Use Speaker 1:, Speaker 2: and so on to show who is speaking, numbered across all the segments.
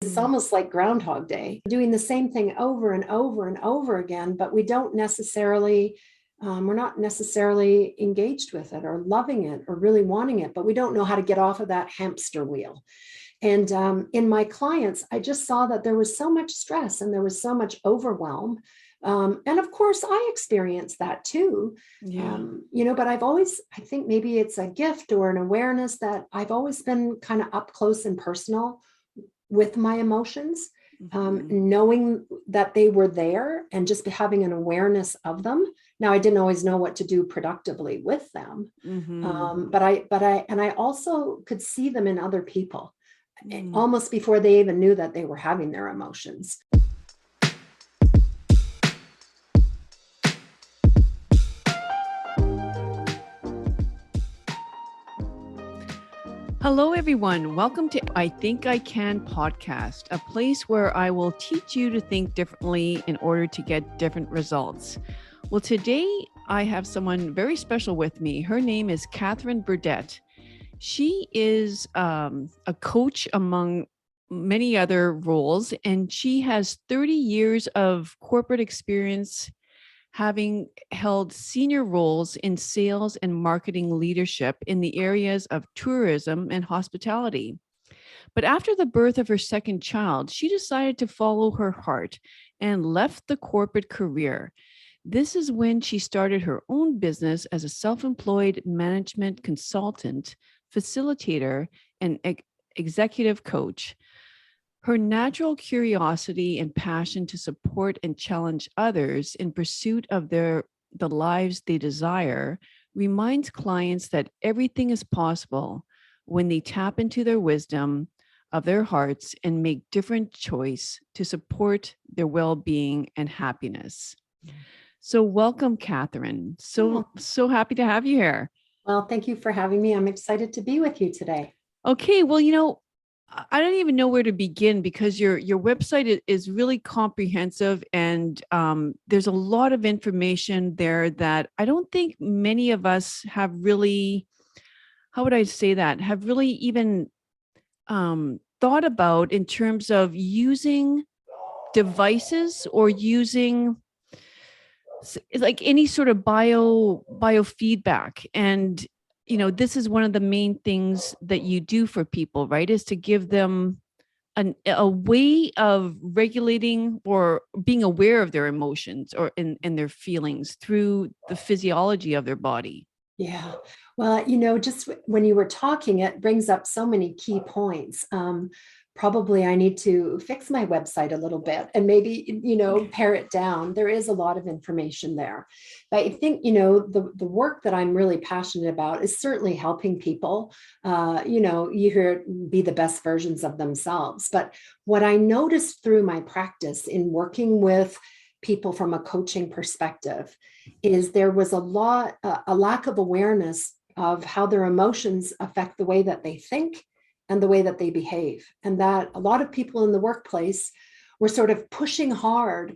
Speaker 1: It's almost like Groundhog Day, doing the same thing over and over and over again, but we don't necessarily, we're not necessarily engaged with it or loving it or really wanting it, but we don't know how to get off of that hamster wheel. And in my clients, I just saw that there was so much stress and there was so much overwhelm. And of course, I experienced that too. But I think maybe it's a gift or an awareness that I've always been kind of up close and personal with my emotions, knowing that they were there and just having an awareness of them. Now, I didn't always know what to do productively with them, but I also could see them in other people almost before they even knew that they were having their emotions.
Speaker 2: Hello, everyone. Welcome to I Think I Can podcast, a place where I will teach you to think differently in order to get different results. Well, today I have someone very special with me. Her name is Catherine Burdette. She is a coach among many other roles, and she has 30 years of corporate experience, having held senior roles in sales and marketing leadership in the areas of tourism and hospitality. But after the birth of her second child, she decided to follow her heart and left the corporate career. This is when she started her own business as a self-employed management consultant, facilitator, and executive coach. Her natural curiosity and passion to support and challenge others in pursuit of the lives they desire reminds clients that everything is possible when they tap into their wisdom of their hearts and make different choice to support their well-being and happiness. So welcome, Catherine. So happy to have you here.
Speaker 1: Well, thank you for having me. I'm excited to be with you today.
Speaker 2: Okay, well, I don't even know where to begin because your website is really comprehensive, and there's a lot of information there that I don't think many of us have really, how would I say that, have really even thought about in terms of using devices or using like any sort of biofeedback. And this is one of the main things that you do for people, right? Is to give them a way of regulating or being aware of their emotions or and their feelings through the physiology of their body.
Speaker 1: Yeah. Well, just when you were talking, it brings up so many key points. Probably I need to fix my website a little bit and maybe, pare it down. There is a lot of information there. But I think, the work that I'm really passionate about is certainly helping people, you hear it, be the best versions of themselves. But what I noticed through my practice in working with people from a coaching perspective is there was a lack of awareness of how their emotions affect the way that they think and the way that they behave. And that a lot of people in the workplace were sort of pushing hard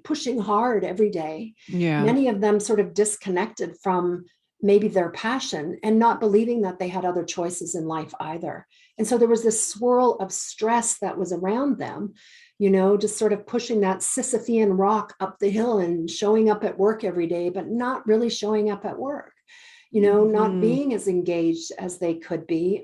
Speaker 1: every day.
Speaker 2: Yeah.
Speaker 1: Many of them sort of disconnected from maybe their passion and not believing that they had other choices in life either. And so there was this swirl of stress that was around them, just sort of pushing that Sisyphean rock up the hill and showing up at work every day, but not really showing up at work. Not being as engaged as they could be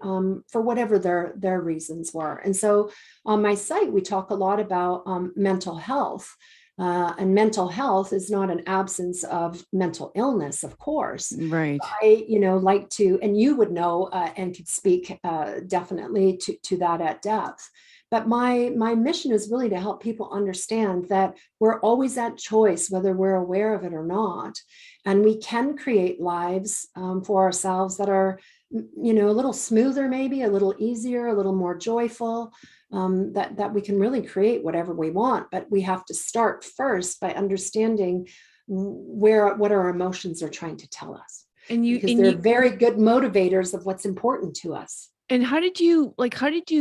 Speaker 1: for whatever their reasons were. And so on my site, we talk a lot about mental health. And mental health is not an absence of mental illness, of course.
Speaker 2: Right.
Speaker 1: I, like to, and you would know and could speak definitely to that at depth. But my mission is really to help people understand that we're always at choice, whether we're aware of it or not. And we can create lives for ourselves that are, a little smoother, maybe a little easier, a little more joyful, that we can really create whatever we want. But we have to start first by understanding what our emotions are trying to tell us. Because they're very good motivators of what's important to us.
Speaker 2: And how did you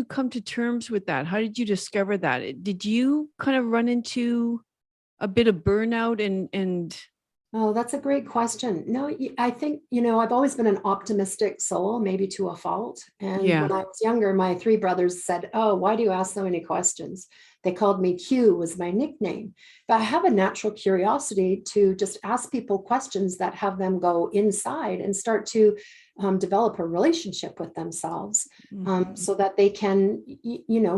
Speaker 2: come to terms with that? How did you discover that? Did you kind of run into a bit of burnout and
Speaker 1: Oh, that's a great question. No, I think, I've always been an optimistic soul, maybe to a fault. And
Speaker 2: Yeah.
Speaker 1: when I was younger, my three brothers said, "Oh, why do you ask so many questions?" They called me Q, was my nickname. But I have a natural curiosity to just ask people questions that have them go inside and start to develop a relationship with themselves,
Speaker 2: Mhm.
Speaker 1: so that they can,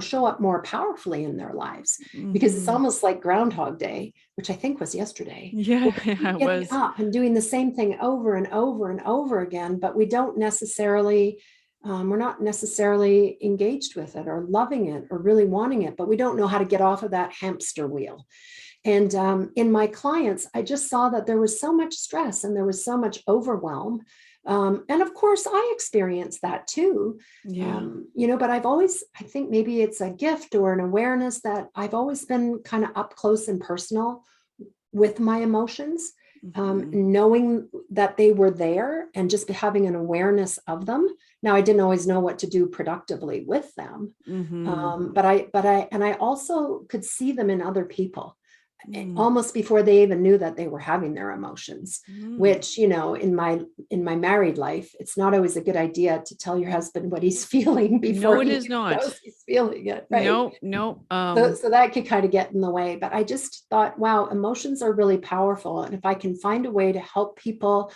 Speaker 1: show up more powerfully in their lives. Because it's
Speaker 2: Mhm.
Speaker 1: almost like Groundhog Day, which I think was yesterday.
Speaker 2: Yeah, yeah,
Speaker 1: Keep
Speaker 2: it
Speaker 1: getting
Speaker 2: was.
Speaker 1: up and doing the same thing over and over and over again, but we don't necessarily, we're not necessarily engaged with it or loving it or really wanting it, but we don't know how to get off of that hamster wheel. And in my clients, I just saw that there was so much stress and there was so much overwhelm. And of course, I experienced that too.
Speaker 2: Yeah.
Speaker 1: But I think maybe it's a gift or an awareness that I've always been kind of up close and personal with my emotions,
Speaker 2: Mhm.
Speaker 1: knowing that they were there and just having an awareness of them. Now, I didn't always know what to do productively with them,
Speaker 2: Mhm.
Speaker 1: and I also could see them in other people
Speaker 2: Mm.
Speaker 1: almost before they even knew that they were having their emotions.
Speaker 2: Mm.
Speaker 1: Which, in my married life, it's not always a good idea to tell your husband what he's feeling before
Speaker 2: No, it
Speaker 1: he
Speaker 2: is
Speaker 1: even
Speaker 2: not.
Speaker 1: knows he's feeling it, right?
Speaker 2: No, no.
Speaker 1: So that could kind of get in the way. But I just thought, wow, emotions are really powerful. And if I can find a way to help people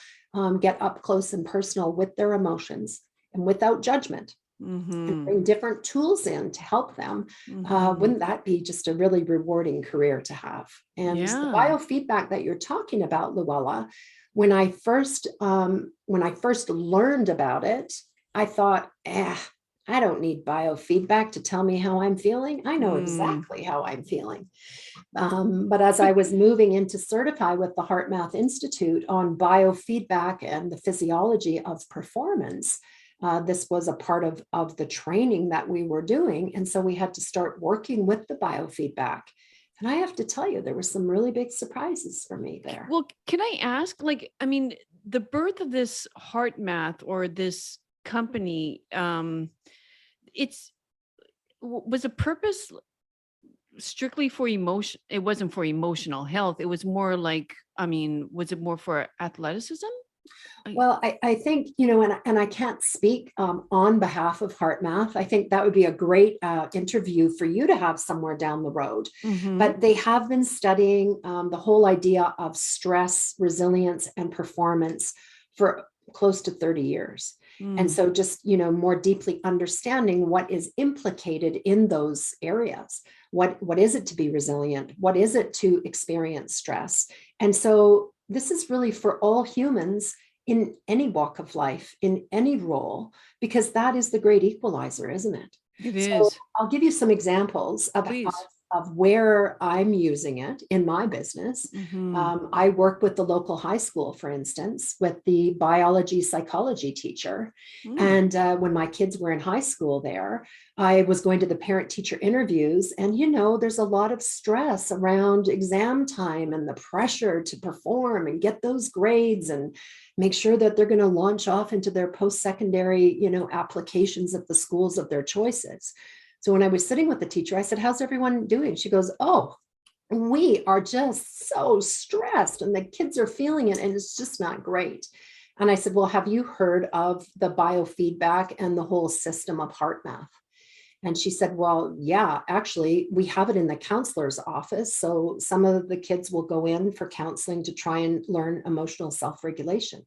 Speaker 1: get up close and personal with their emotions and without judgment, and
Speaker 2: Mhm.
Speaker 1: bring different tools in to help them,
Speaker 2: Mhm.
Speaker 1: wouldn't that be just a really rewarding career to have? And the
Speaker 2: Yeah.
Speaker 1: biofeedback that you're talking about, Luella, when I first learned about it, I thought, I don't need biofeedback to tell me how I'm feeling. I know
Speaker 2: Mm.
Speaker 1: exactly how I'm feeling. But as I
Speaker 2: But
Speaker 1: was moving in to certify with the Heart Math Institute on biofeedback and the physiology of performance, this was a part of the training that we were doing. And so we had to start working with the biofeedback. And I have to tell you, there were some really big surprises for me there.
Speaker 2: well, can I ask, like, I mean, the birth of this heart math or this company, it's was a purpose strictly for emotion. It wasn't for emotional health. It was more like, I mean, was it more for athleticism? I,
Speaker 1: Well, I think, and I can't speak on behalf of Heart Math. I think that would be a great interview for you to have somewhere down the road.
Speaker 2: mm-hmm.
Speaker 1: But they have been studying the whole idea of stress, resilience, and performance for close to 30 years. And
Speaker 2: Mm.
Speaker 1: so just, more deeply understanding what is implicated in those areas. What is it to be resilient? What is it to experience stress? And so this is really for all humans in any walk of life, in any role, because that is the great equalizer, isn't it?
Speaker 2: It
Speaker 1: So
Speaker 2: is.
Speaker 1: I'll give you some examples
Speaker 2: Please.
Speaker 1: of where I'm using it in my business.
Speaker 2: Mm-hmm.
Speaker 1: I work with the local high school, for instance, with the biology psychology teacher.
Speaker 2: Mm.
Speaker 1: And when my kids were in high school there, I was going to the parent teacher interviews. And, there's a lot of stress around exam time and the pressure to perform and get those grades and make sure that they're going to launch off into their post-secondary, applications at the schools of their choices. So when I was sitting with the teacher, I said, "How's everyone doing?" She goes, "Oh, we are just so stressed and the kids are feeling it and it's just not great." And I said, "Well, have you heard of the biofeedback and the whole system of heart math?" And she said, "Well, yeah, actually, we have it in the counselor's office. So some of the kids will go in for counseling to try and learn emotional self-regulation."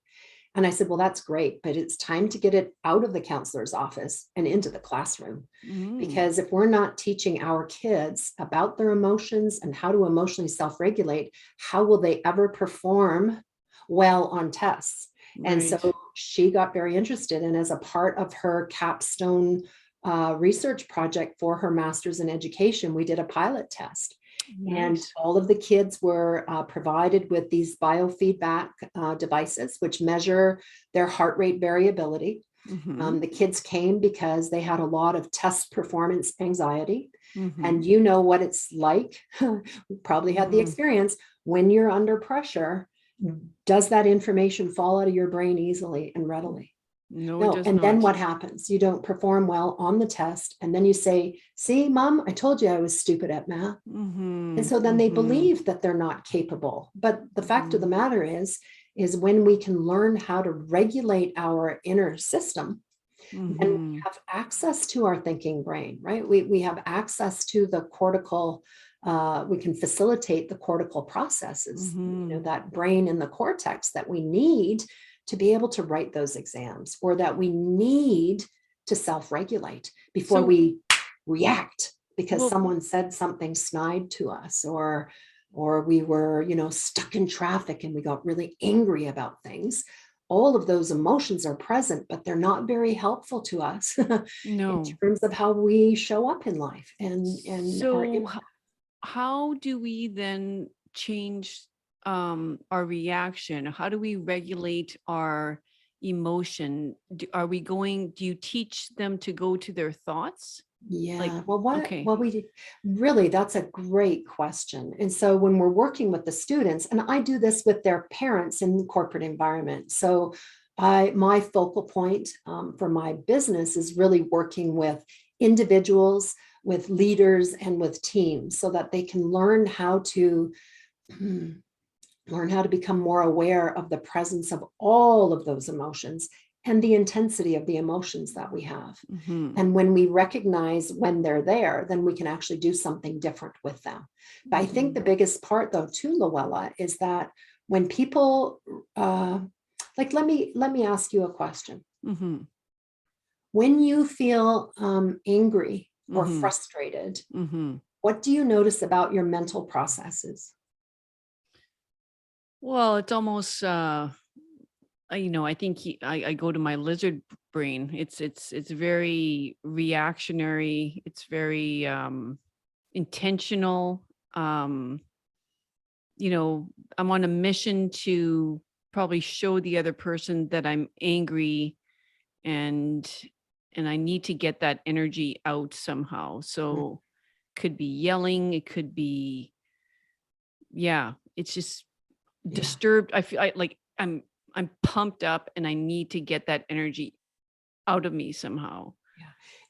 Speaker 1: And I said, "Well, that's great, but it's time to get it out of the counselor's office and into the classroom.
Speaker 2: Mm.
Speaker 1: Because if we're not teaching our kids about their emotions and how to emotionally self-regulate, how will they ever perform well on tests?" And
Speaker 2: Right.
Speaker 1: so she got very interested. And as a part of her capstone research project for her master's in education, we did a pilot test. And
Speaker 2: Nice.
Speaker 1: all of the kids were provided with these biofeedback devices, which measure their heart rate variability.
Speaker 2: Mm-hmm.
Speaker 1: The kids came because they had a lot of test performance anxiety.
Speaker 2: Mm-hmm.
Speaker 1: And you know what it's like, probably had the
Speaker 2: Mm.
Speaker 1: experience when you're under pressure. Does that information fall out of your brain easily and readily?
Speaker 2: No, it
Speaker 1: No.
Speaker 2: does
Speaker 1: And then
Speaker 2: not.
Speaker 1: what happens? You don't perform well on the test. And then you say, see, mom, I told you I was stupid at math. And
Speaker 2: Mm-hmm.
Speaker 1: so then they
Speaker 2: Mm-hmm.
Speaker 1: believe that they're not capable. But the fact of
Speaker 2: Mm-hmm.
Speaker 1: the matter is when we can learn how to regulate our inner system, then we
Speaker 2: Mm-hmm.
Speaker 1: have access to our thinking brain, right? We have access to the cortical, we can facilitate the cortical processes,
Speaker 2: Mm-hmm.
Speaker 1: that brain in the cortex that we need to be able to write those exams, or that we need to self-regulate before
Speaker 2: So,
Speaker 1: we react because
Speaker 2: well,
Speaker 1: someone said something snide to us, or we were, stuck in traffic and we got really angry about things. All of those emotions are present, but they're not very helpful to us in
Speaker 2: no.
Speaker 1: terms of how we show up in life and our
Speaker 2: So,
Speaker 1: impact.
Speaker 2: how do we then change our reaction? How do we regulate our emotion? Do you teach them to go to their thoughts? Like,
Speaker 1: Yeah,
Speaker 2: okay.
Speaker 1: we really, that's a great question. And so when we're working with the students, and I do this with their parents in the corporate environment. So my focal point for my business is really working with individuals, with leaders, and with teams so that they can learn how to learn how to become more aware of the presence of all of those emotions and the intensity of the emotions that we have.
Speaker 2: Mm-hmm.
Speaker 1: And when we recognize when they're there, then we can actually do something different with them. But I think
Speaker 2: Mm-hmm.
Speaker 1: the biggest part, though, too, Luella, is that when people, like, let me ask you a question.
Speaker 2: Mm-hmm.
Speaker 1: When you feel angry or
Speaker 2: Mm-hmm.
Speaker 1: frustrated,
Speaker 2: Mm-hmm.
Speaker 1: what do you notice about your mental processes?
Speaker 2: Well, it's almost I think I go to my lizard brain. It's very reactionary. It's very intentional. Um, I'm on a mission to probably show the other person that I'm angry, and I need to get that energy out somehow. So could be yelling, it could be, yeah, it's just
Speaker 1: Yeah.
Speaker 2: disturbed. I'm pumped up and I need to get that energy out of me somehow.
Speaker 1: Yeah.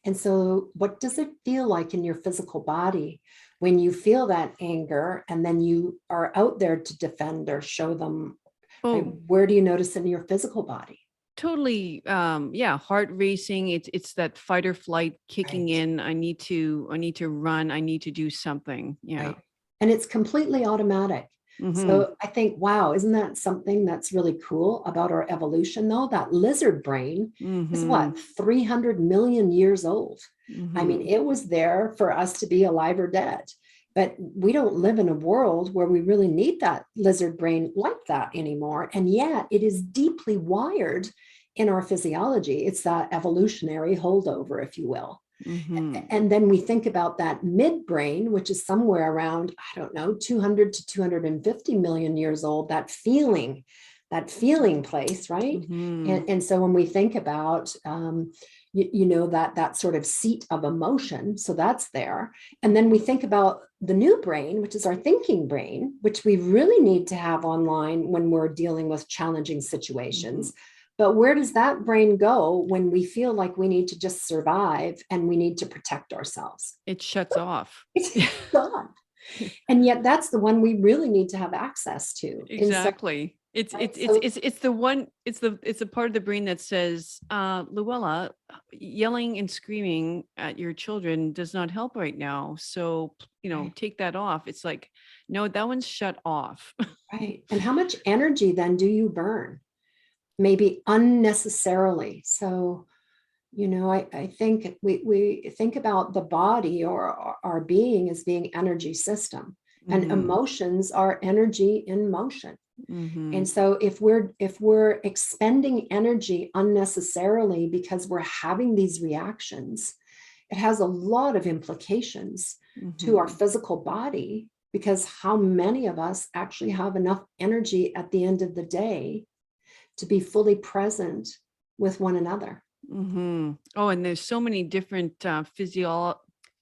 Speaker 1: And so, what does it feel like in your physical body when you feel that anger and then you are out there to defend or show them? Right?
Speaker 2: Oh,
Speaker 1: Where do you notice it in your physical body?
Speaker 2: totally. Yeah, heart racing. It's that fight or flight kicking
Speaker 1: Right.
Speaker 2: in. I need to run. I need to do something. Yeah.
Speaker 1: Right. And it's completely automatic.
Speaker 2: Mm-hmm.
Speaker 1: So I think, wow, isn't that something that's really cool about our evolution, though? That lizard brain is
Speaker 2: Mm-hmm.
Speaker 1: what, 300 million years old. I mean,
Speaker 2: Mm-hmm.
Speaker 1: it was there for us to be alive or dead. But we don't live in a world where we really need that lizard brain like that anymore. And yet it is deeply wired in our physiology. It's that evolutionary holdover, if you will.
Speaker 2: Mm-hmm.
Speaker 1: And then we think about that midbrain, which is somewhere around, I don't know, 200 to 250 million years old, that feeling place, right?
Speaker 2: Mm-hmm.
Speaker 1: And so when we think about, that sort of seat of emotion, so that's there. And then we think about the new brain, which is our thinking brain, which we really need to have online when we're dealing with challenging
Speaker 2: Mm-hmm.
Speaker 1: situations. But where does that brain go when we feel like we need to just survive and we need to protect ourselves?
Speaker 2: It shuts off.
Speaker 1: It's gone. And yet that's the one we really need to have access to. And so,
Speaker 2: Exactly. It's
Speaker 1: right,
Speaker 2: it's it's
Speaker 1: so
Speaker 2: it's it's the one it's a part of the brain that says, Luella, yelling and screaming at your children does not help right now. So,
Speaker 1: right,
Speaker 2: take that off. It's like, no, that one's shut off.
Speaker 1: right. And how much energy then do you burn? Maybe unnecessarily. So, I think we think about the body or our being as being energy system, and
Speaker 2: Mm-hmm.
Speaker 1: emotions are energy in motion.
Speaker 2: Mm-hmm.
Speaker 1: And so if we're expending energy unnecessarily because we're having these reactions, it has a lot of implications to our
Speaker 2: Mm-hmm.
Speaker 1: physical body, because how many of us actually have enough energy at the end of the day to be fully present with one another?
Speaker 2: Mm-hmm. Oh, and there's so many different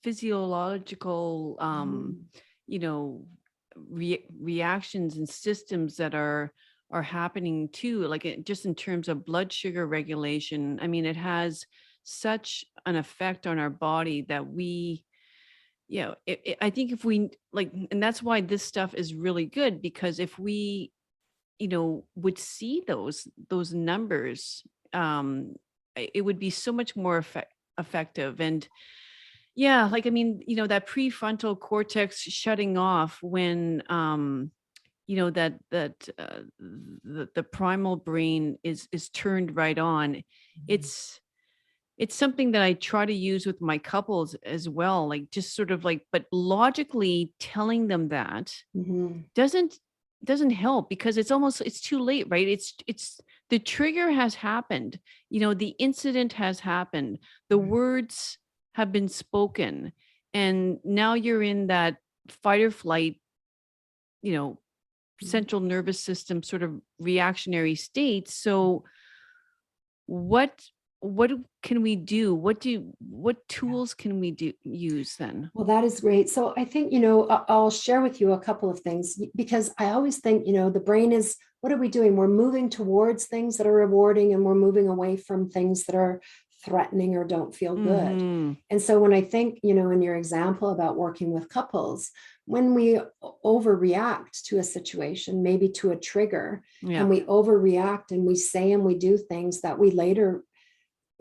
Speaker 2: physiological
Speaker 1: Mm.
Speaker 2: you know reactions and systems that are are happening too, like just in terms of blood sugar regulation. I mean, it has such an effect on our body that I think if we like, and that's why this stuff is really good, because if we, would see those numbers, it would be so much more effective. And yeah, like, I mean, that prefrontal cortex shutting off when, the primal brain is turned right on. It's it's something that I try to use with my couples as well, like just sort of like, but logically telling them that
Speaker 1: Mhm.
Speaker 2: doesn't doesn't help, because it's too late, right? It's the trigger has happened. The incident has happened. The
Speaker 1: Right.
Speaker 2: words have been spoken, and now you're in that fight or flight, you know,
Speaker 1: Mhm.
Speaker 2: central nervous system sort of reactionary state. So what can we do? What
Speaker 1: Yeah.
Speaker 2: tools can we use then?
Speaker 1: Well, that is great. So I think, I'll share with you a couple of things because I always think, the brain is, what are we doing? We're moving towards things that are rewarding and we're moving away from things that are threatening or don't feel good.
Speaker 2: Mhm.
Speaker 1: And so when I think, in your example about working with couples, when we overreact to a situation, maybe to a trigger,
Speaker 2: Yeah.
Speaker 1: and we overreact and we say and we do things that we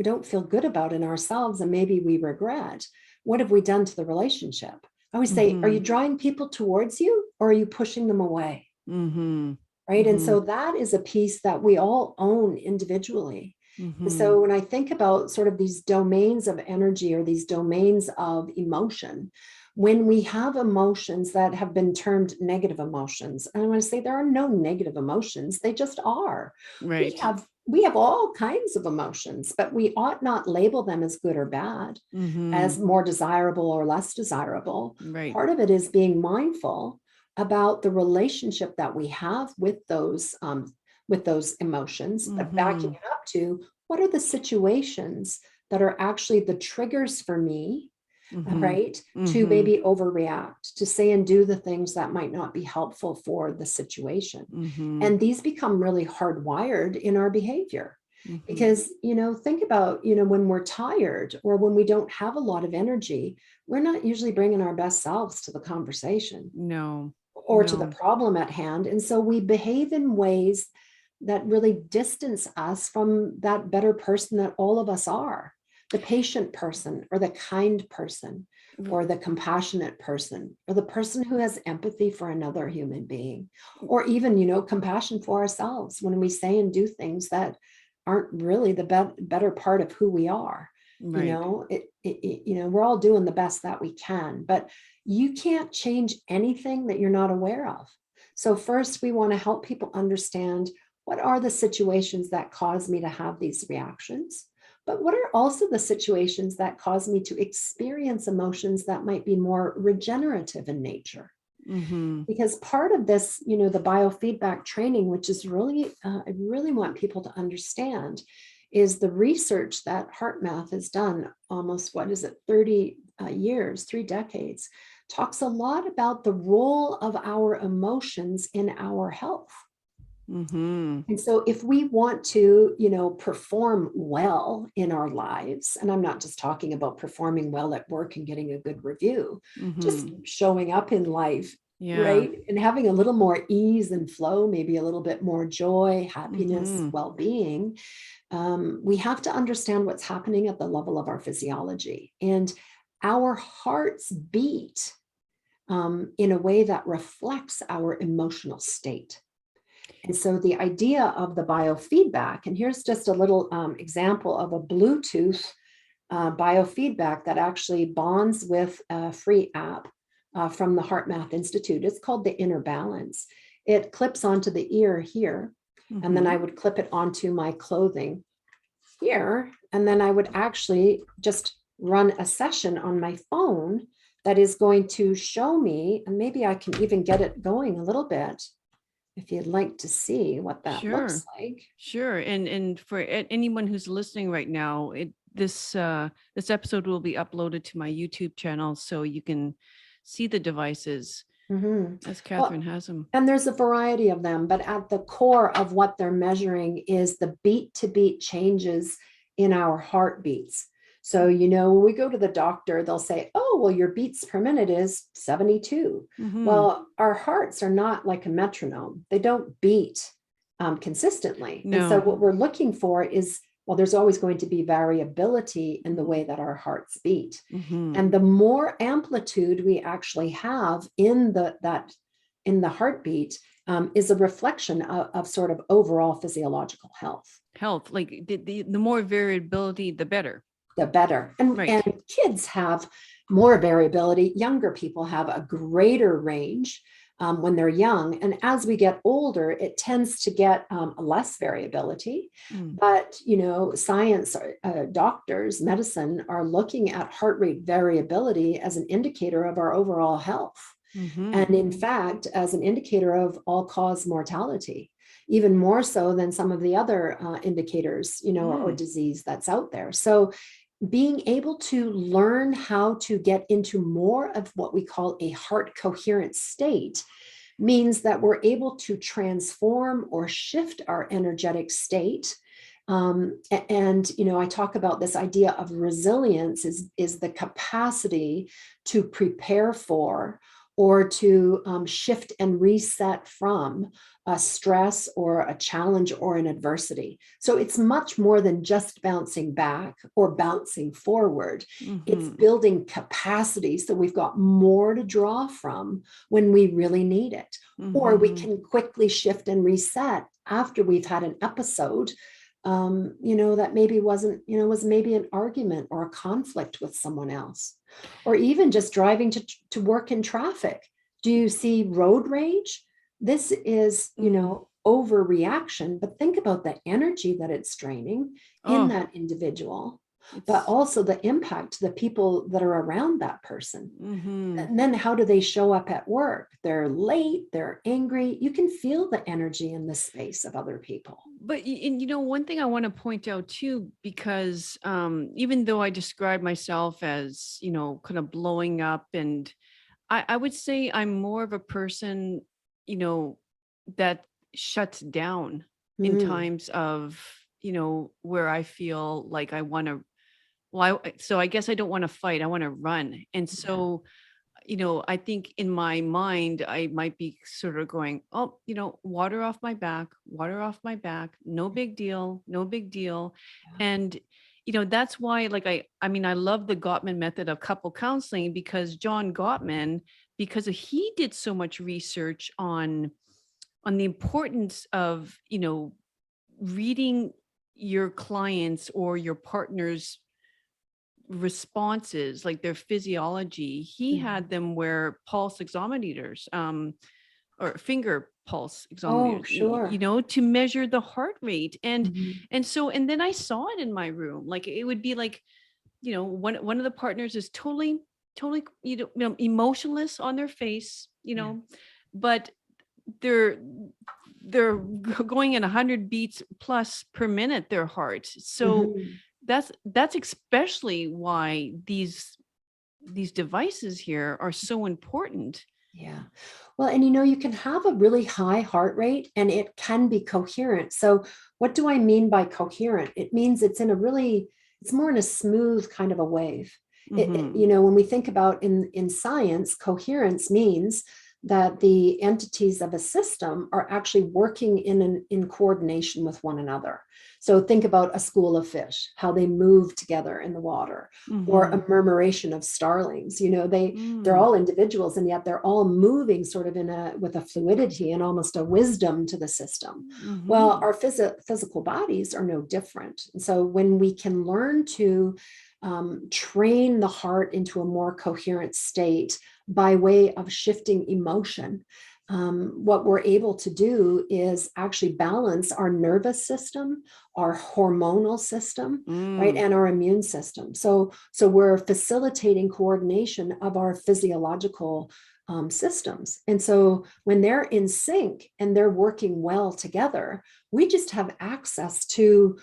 Speaker 1: don't feel good about in ourselves and maybe we regret, what have we done to the relationship? I always say, are you
Speaker 2: Mhm.
Speaker 1: drawing people towards you or are you pushing them away?
Speaker 2: Mhm.
Speaker 1: Right. And so
Speaker 2: Mhm.
Speaker 1: that is a piece that we all own individually. And
Speaker 2: Mhm.
Speaker 1: so when I think about sort of these domains of energy or these domains of emotion, when we have emotions that have been termed negative emotions, and I want to say there are no negative emotions, they just are. We
Speaker 2: Right.
Speaker 1: have we have all kinds of emotions, but we ought not label them as good or bad, as
Speaker 2: Mhm.
Speaker 1: more desirable or less desirable.
Speaker 2: Right.
Speaker 1: Part of it is being mindful about the relationship that we have with those emotions, but backing
Speaker 2: Mhm.
Speaker 1: it up to what are the situations that are actually the triggers for me,
Speaker 2: Mhm.
Speaker 1: right? To
Speaker 2: Mhm.
Speaker 1: maybe overreact, to say and do the things that might not be helpful for the situation.
Speaker 2: Mhm.
Speaker 1: And these become really hardwired in our behavior.
Speaker 2: Mhm.
Speaker 1: Because, think about, when we're tired or when we don't have a lot of energy, we're not usually bringing our best selves to the conversation
Speaker 2: No.
Speaker 1: or to the
Speaker 2: No.
Speaker 1: problem at hand. And so we behave in ways that really distance us from that better person that all of us are, the patient person or the kind person or the compassionate person or the person who has empathy for another human being, or even, compassion for ourselves when we say and do things that aren't really the better part of who we are.
Speaker 2: Right.
Speaker 1: We're all doing the best that we can, but you can't change anything that you're not aware of. So first, we want to help people understand what are the situations that cause me to have these reactions, but what are also the situations that cause me to experience emotions that might be more regenerative in nature.
Speaker 2: Mhm.
Speaker 1: Because part of this, the biofeedback training, which is really, I really want people to understand, is the research that HeartMath has done almost, what is it, 30 years, 3 decades, talks a lot about the role of our emotions in our health.
Speaker 2: Mhm.
Speaker 1: And so if we want to, perform well in our lives, and I'm not just talking about performing well at work and getting a good review, just
Speaker 2: Mhm.
Speaker 1: showing up in life,
Speaker 2: Yeah.
Speaker 1: right? And having a little more ease and flow, maybe a little bit more joy, happiness,
Speaker 2: Mhm.
Speaker 1: well-being. We have to understand what's happening at the level of our physiology. And our hearts beat in a way that reflects our emotional state. And so the idea of the biofeedback, and here's just a little example of a Bluetooth biofeedback that actually bonds with a free app from the HeartMath Institute. It's called the Inner Balance. It clips onto the ear here, and then I
Speaker 2: Mhm.
Speaker 1: would clip it onto my clothing here, and then I would actually just run a session on my phone that is going to show me, and maybe I can even get it going a little bit if you'd like to see what that looks
Speaker 2: Sure.
Speaker 1: like.
Speaker 2: Sure. And for anyone who's listening right now, this episode will be uploaded to my YouTube channel, so you can see the devices.
Speaker 1: Mhm.
Speaker 2: as
Speaker 1: Well,
Speaker 2: Catherine has them.
Speaker 1: and there's a variety of them, but at the core of what they're measuring is the beat to beat changes in our heartbeats. So, when we go to the doctor, they'll say, oh, well, your beats per minute is 72.
Speaker 2: Mm-hmm.
Speaker 1: Well, our hearts are not like a metronome, they don't beat consistently. And so,
Speaker 2: No.
Speaker 1: what we're looking for is, well, there's always going to be variability in the way that our hearts beat.
Speaker 2: Mm-hmm.
Speaker 1: And the more amplitude we actually have in the heartbeat is a reflection of sort of overall physiological health.
Speaker 2: Health, like the more variability, the better.
Speaker 1: The better. And
Speaker 2: Right.
Speaker 1: kids have more variability. Younger people have a greater range when they're young. And as we get older, it tends to get less variability.
Speaker 2: Mm.
Speaker 1: But, science, doctors, medicine are looking at heart rate variability as an indicator of our overall health.
Speaker 2: Mm-hmm.
Speaker 1: And in fact, as an indicator of all-cause mortality, even more so than some of the other indicators, or disease that's out there. So being able to learn how to get into more of what we call a heart coherent state means that we're able to transform or shift our energetic state. And I talk about this idea of resilience is the capacity to prepare for or to shift and reset from a stress or a challenge or an adversity. So it's much more than just bouncing back or bouncing forward. It's building capacity so we've got more to draw from when we really need it. Or we can quickly shift and reset after we've had an episode that maybe wasn't, was maybe an argument or a conflict with someone else, or even just driving to work in traffic. Do you see road rage? This is, overreaction, but think about the energy that it's draining in
Speaker 2: Oh,
Speaker 1: that individual, but
Speaker 2: it's
Speaker 1: also the impact to the people that are around that person.
Speaker 2: mm-hmm.
Speaker 1: And then how do they show up at work? They're late, they're angry. You can feel the energy in the space of other people.
Speaker 2: But one thing I want to point out too, because even though I describe myself as, kind of blowing up, and I would say I'm more of a person, that shuts down in
Speaker 1: Mm,
Speaker 2: times of, where I feel like I want to, well, so I guess I don't want to fight. I want to run. And
Speaker 1: yeah.
Speaker 2: so, I think in my mind, I might be sort of going, oh, water off my back, no big deal, no big deal.
Speaker 1: Yeah.
Speaker 2: And, that's why, like, I mean, I love the Gottman method of couple counseling, because John Gottman, because he did so much research on the importance of, reading your clients or your partner's responses, like their physiology. He had them wear pulse oximeters, or finger pulse
Speaker 1: Oh,
Speaker 2: oximeters,
Speaker 1: sure.
Speaker 2: to measure the heart rate. And
Speaker 1: Mhm.
Speaker 2: and then I saw it in my room. Like it would be like, one of the partners is totally, emotionless on their face,
Speaker 1: Yeah.
Speaker 2: but they're going at 100 beats plus per minute, their heart. So
Speaker 1: Mhm.
Speaker 2: that's especially why these devices here are so important.
Speaker 1: Yeah. Well, and you can have a really high heart rate and it can be coherent. So, what do I mean by coherent? It means it's more in a smooth kind of a wave.
Speaker 2: Mm-hmm.
Speaker 1: When we think about in science, coherence means that the entities of a system are actually working in coordination with one another. So think about a school of fish, how they move together in the water, or
Speaker 2: Mm-hmm.
Speaker 1: a murmuration of starlings. They're
Speaker 2: Mm.
Speaker 1: all individuals, and yet they're all moving sort of with a fluidity and almost a wisdom to the system. Well,
Speaker 2: Mm-hmm.
Speaker 1: our physical bodies are no different. And so when we can learn to train the heart into a more coherent state by way of shifting emotion, what we're able to do is actually balance our nervous system, our hormonal system, right,
Speaker 2: Mm.
Speaker 1: and our immune system. So we're facilitating coordination of our physiological systems. And so when they're in sync and they're working well together, we just have access to,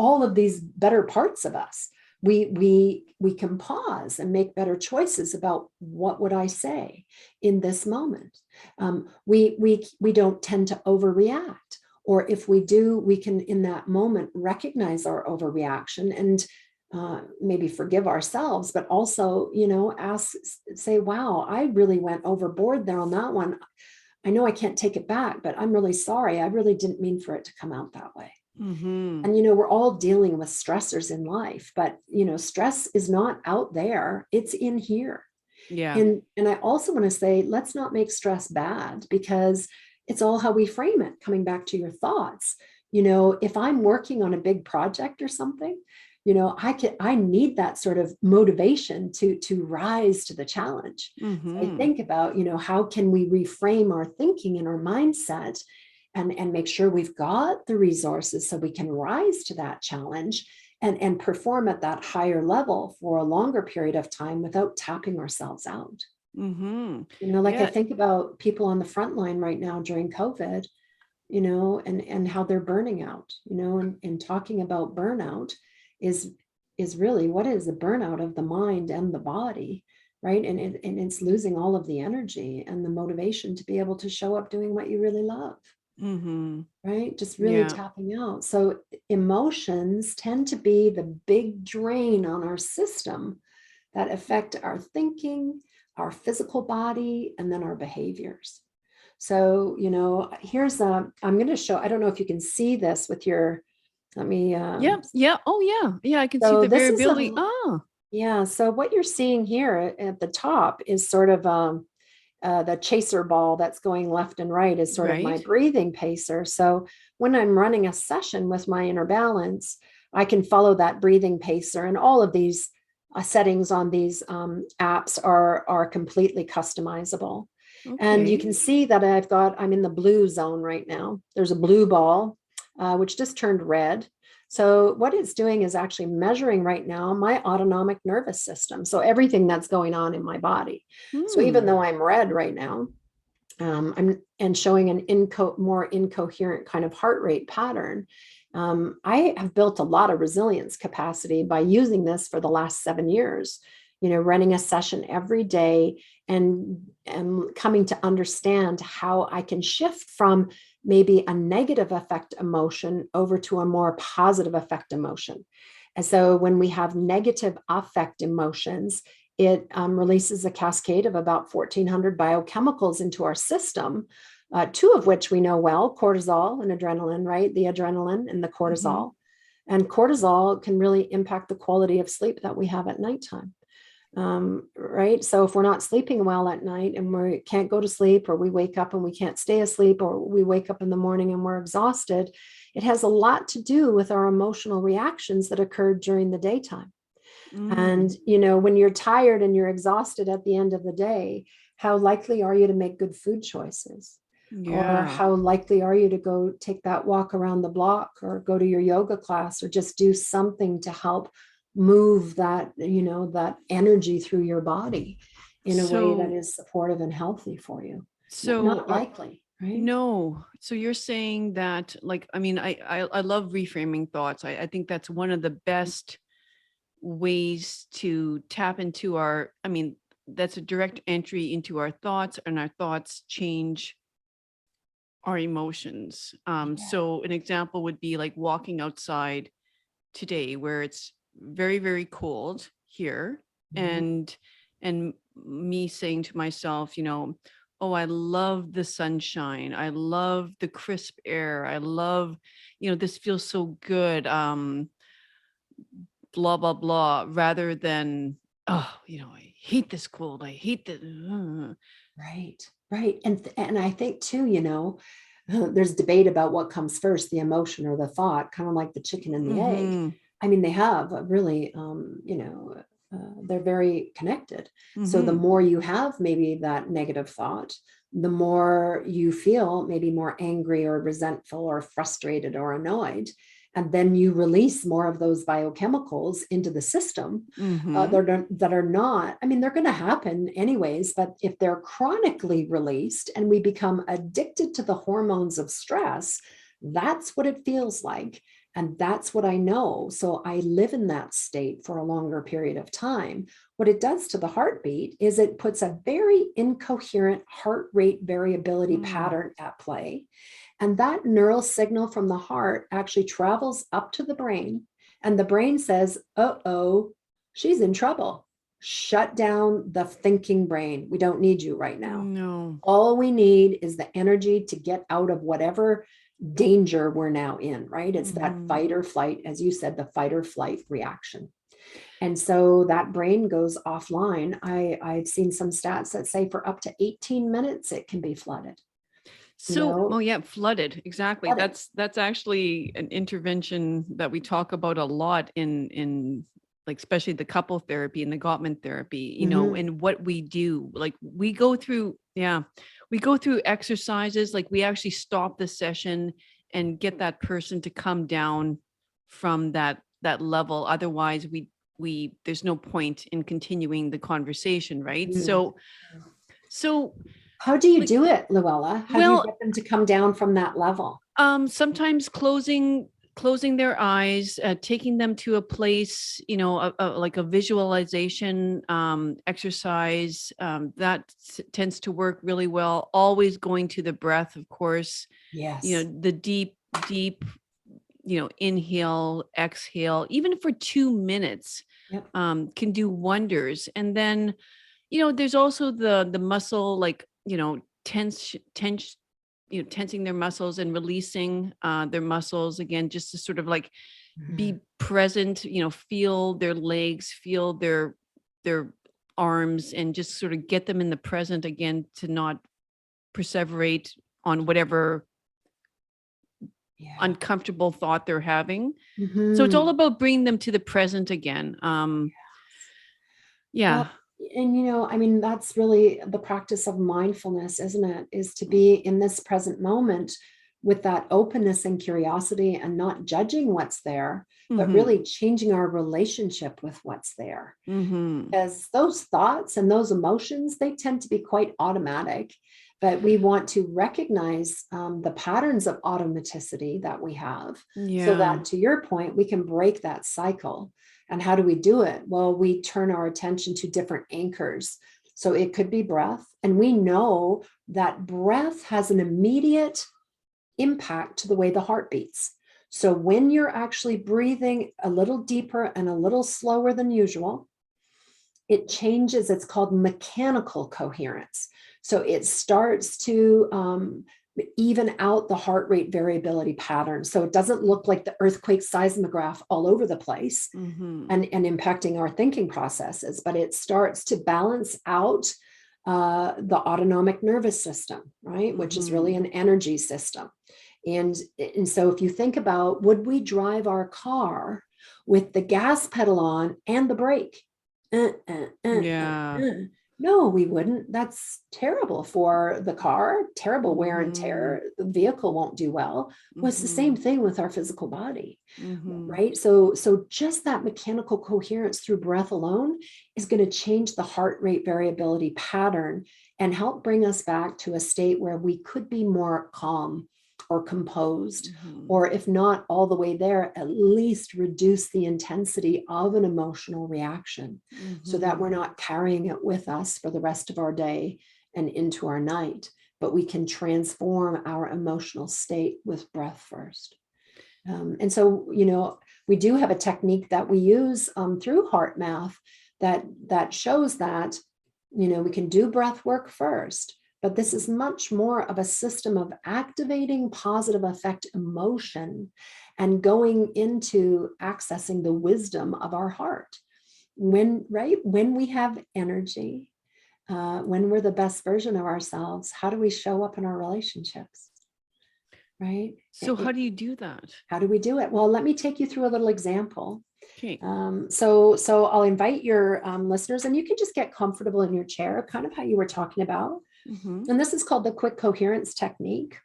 Speaker 1: all of these better parts of us. we can pause and make better choices about what would I say in this moment. We don't tend to overreact, or if we do, we can in that moment recognize our overreaction and maybe forgive ourselves, but also, say, wow, I really went overboard there on that one. I know I can't take it back, but I'm really sorry. I really didn't mean for it to come out that way.
Speaker 2: Mm-hmm.
Speaker 1: And, we're all dealing with stressors in life, but, stress is not out there. It's in here.
Speaker 2: Yeah.
Speaker 1: And I also want to say, let's not make stress bad, because it's all how we frame it. Coming back to your thoughts, if I'm working on a big project or something, I need that sort of motivation to rise to the challenge. So I
Speaker 2: Mm-hmm.
Speaker 1: think about, how can we reframe our thinking and our mindset and make sure we've got the resources so we can rise to that challenge and perform at that higher level for a longer period of time without tapping ourselves out.
Speaker 2: Mm-hmm.
Speaker 1: Like I
Speaker 2: Yeah.
Speaker 1: think about people on the front line right now during COVID, and how they're burning out, and talking about burnout is really, what is the burnout of the mind and the body, right? And it's losing all of the energy and the motivation to be able to show up doing what you really love.
Speaker 2: Mm-hmm.
Speaker 1: Right? Just really
Speaker 2: Yeah.
Speaker 1: tapping out. So emotions tend to be the big drain on our system that affect our thinking, our physical body, and then our behaviors. So, I'm going to show, I don't know if you can see this with your, let me,
Speaker 2: Yeah. Yeah. Oh, yeah. Yeah. I can see
Speaker 1: so
Speaker 2: the
Speaker 1: this is
Speaker 2: variability. Ah,
Speaker 1: yeah. So what you're seeing here at the top is sort of, the chaser ball that's going left and right is sort of my
Speaker 2: right.
Speaker 1: breathing pacer. So when I'm running a session with my inner balance, I can follow that breathing pacer, and all of these settings on these apps are completely customizable. And you
Speaker 2: Okay.
Speaker 1: can see that I'm in the blue zone right now. There's a blue ball, which just turned red. So what it's doing is actually measuring right now my autonomic nervous system. So everything that's going on in my body. So even
Speaker 2: Hmm.
Speaker 1: though I'm red right now, I'm and showing an more incoherent kind of heart rate pattern. I have built a lot of resilience capacity by using this for the last 7 years, running a session every day and coming to understand how I can shift from maybe a negative affect emotion over to a more positive affect emotion. And so when we have negative affect emotions, it releases a cascade of about 1,400 biochemicals into our system, two of which we know well, cortisol and adrenaline, right? The adrenaline and the
Speaker 2: Mm-hmm.
Speaker 1: cortisol. And cortisol can really impact the quality of sleep that we have at nighttime. Right. So if we're not sleeping well at night and we can't go to sleep, or we wake up and we can't stay asleep, or we wake up in the morning and we're exhausted, it has a lot to do with our emotional reactions that occurred during the daytime. And,
Speaker 2: Mm.
Speaker 1: when you're tired and you're exhausted at the end of the day, how likely are you to make good food choices? Or
Speaker 2: Yeah.
Speaker 1: how likely are you to go take that walk around the block, or go to your yoga class, or just do something to help move that energy through your body in a way that
Speaker 2: So,
Speaker 1: is supportive and healthy for you?
Speaker 2: so
Speaker 1: Not likely, right?
Speaker 2: no. So you're saying that, like, I mean, I love reframing thoughts. I think that's one of the best ways to tap into our, I mean, that's a direct entry into our thoughts, and our thoughts change our emotions.
Speaker 1: Yeah.
Speaker 2: So an example would be like walking outside today, where it's very, very cold here,
Speaker 1: Mhm.
Speaker 2: and me saying to myself, oh, I love the sunshine. I love the crisp air. I love, this feels so good. Blah, blah, blah, rather than, oh, I hate this cold. I hate this.
Speaker 1: Right, right. And I think too, there's debate about what comes first, the emotion or the thought, kind of like the chicken and the egg.
Speaker 2: Mm-hmm.
Speaker 1: I mean, they have a really, they're very connected. So the
Speaker 2: Mm-hmm.
Speaker 1: more you have maybe that negative thought, the more you feel maybe more angry or resentful or frustrated or annoyed. And then you release more of those biochemicals into the system,
Speaker 2: Mm-hmm.
Speaker 1: that are not, I mean, they're going to happen anyways, but if they're chronically released and we become addicted to the hormones of stress, that's what it feels like. And that's what I know. So I live in that state for a longer period of time. What it does to the heartbeat is it puts a very incoherent heart rate variability pattern at play. And that neural signal from the heart actually travels up to the brain. And the brain says, uh-oh, she's in trouble. Shut down the thinking brain. We don't need you right now.
Speaker 2: No.
Speaker 1: All we need is the energy to get out of whatever danger we're now in, right? It's that fight or flight, as you said, the fight or flight reaction. And so that brain goes offline. I've seen some stats that say for up to 18 minutes, it can be flooded.
Speaker 2: So, oh yeah, flooded. Exactly.
Speaker 1: Flooded.
Speaker 2: That's actually an intervention that we talk about a lot in like, especially the couple therapy and the Gottman therapy, you know, and what we do, like we go through exercises, like we actually stop the session and get that person to come down from that level. Otherwise we there's no point in continuing the conversation, right? So
Speaker 1: how do you do it, Luella? How do you get them to come down from that level?
Speaker 2: Sometimes closing their eyes, taking them to a place, you know, like a visualization exercise that tends to work really well. Always going to the breath, of course.
Speaker 1: Yes.
Speaker 2: You know, the deep, you know, inhale, exhale, even for 2 minutes, can do wonders. And then, you know, there's also the muscle, like, you know, tensing their muscles and releasing their muscles again, just to sort of like be present, you know, feel their legs, feel their arms, and just sort of get them in the present again, to not perseverate on whatever uncomfortable thought they're having. So it's all about bringing them to the present again.
Speaker 1: Well, and, you know, I mean, that's really the practice of mindfulness, isn't it? Is to be in this present moment with that openness and curiosity, and not judging what's there, but really changing our relationship with what's there. Because those thoughts and those emotions, they tend to be quite automatic, but we want to recognize the patterns of automaticity that we have, so that, to your point, we can break that cycle. And how do we do it? Well, we turn our attention to different anchors. So it could be breath. And we know that breath has an immediate impact to the way the heart beats. So when you're actually breathing a little deeper and a little slower than usual, it changes. It's called mechanical coherence. So it starts to even out the heart rate variability pattern. So it doesn't look like the earthquake seismograph all over the place and impacting our thinking processes, but it starts to balance out the autonomic nervous system, right? Which is really an energy system. And so if you think about, would we drive our car with the gas pedal on and the brake? No, we wouldn't. That's terrible for the car, terrible wear and tear. The vehicle won't do well. Well, it's the same thing with our physical body, right? So just that mechanical coherence through breath alone is going to change the heart rate variability pattern and help bring us back to a state where we could be more calm or composed, or if not all the way there, at least reduce the intensity of an emotional reaction, so that we're not carrying it with us for the rest of our day and into our night, but we can transform our emotional state with breath first. And so, you know, we do have a technique that we use through heart math that shows that, you know, we can do breath work first. But this is much more of a system of activating positive affect emotion and going into accessing the wisdom of our heart. When we have energy, when we're the best version of ourselves, how do we show up in our relationships? Right?
Speaker 2: So how do you do that?
Speaker 1: How do we do it? Well, let me take you through a little example.
Speaker 2: Okay.
Speaker 1: So I'll invite your listeners, and you can just get comfortable in your chair, kind of how you were talking about. And this is called the quick coherence technique.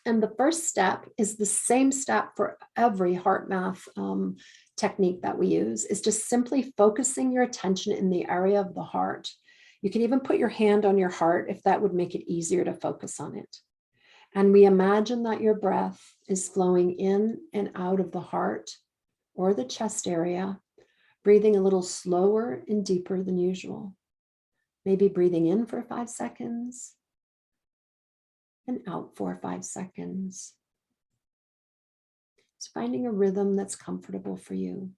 Speaker 1: And the first step is the same step for every heart math technique that we use, is just simply focusing your attention in the area of the heart. You can even put your hand on your heart if that would make it easier to focus on it. And we imagine that your breath is flowing in and out of the heart or the chest area, breathing a little slower and deeper than usual. Maybe breathing in for 5 seconds and out for 5 seconds. It's finding a rhythm that's comfortable for you.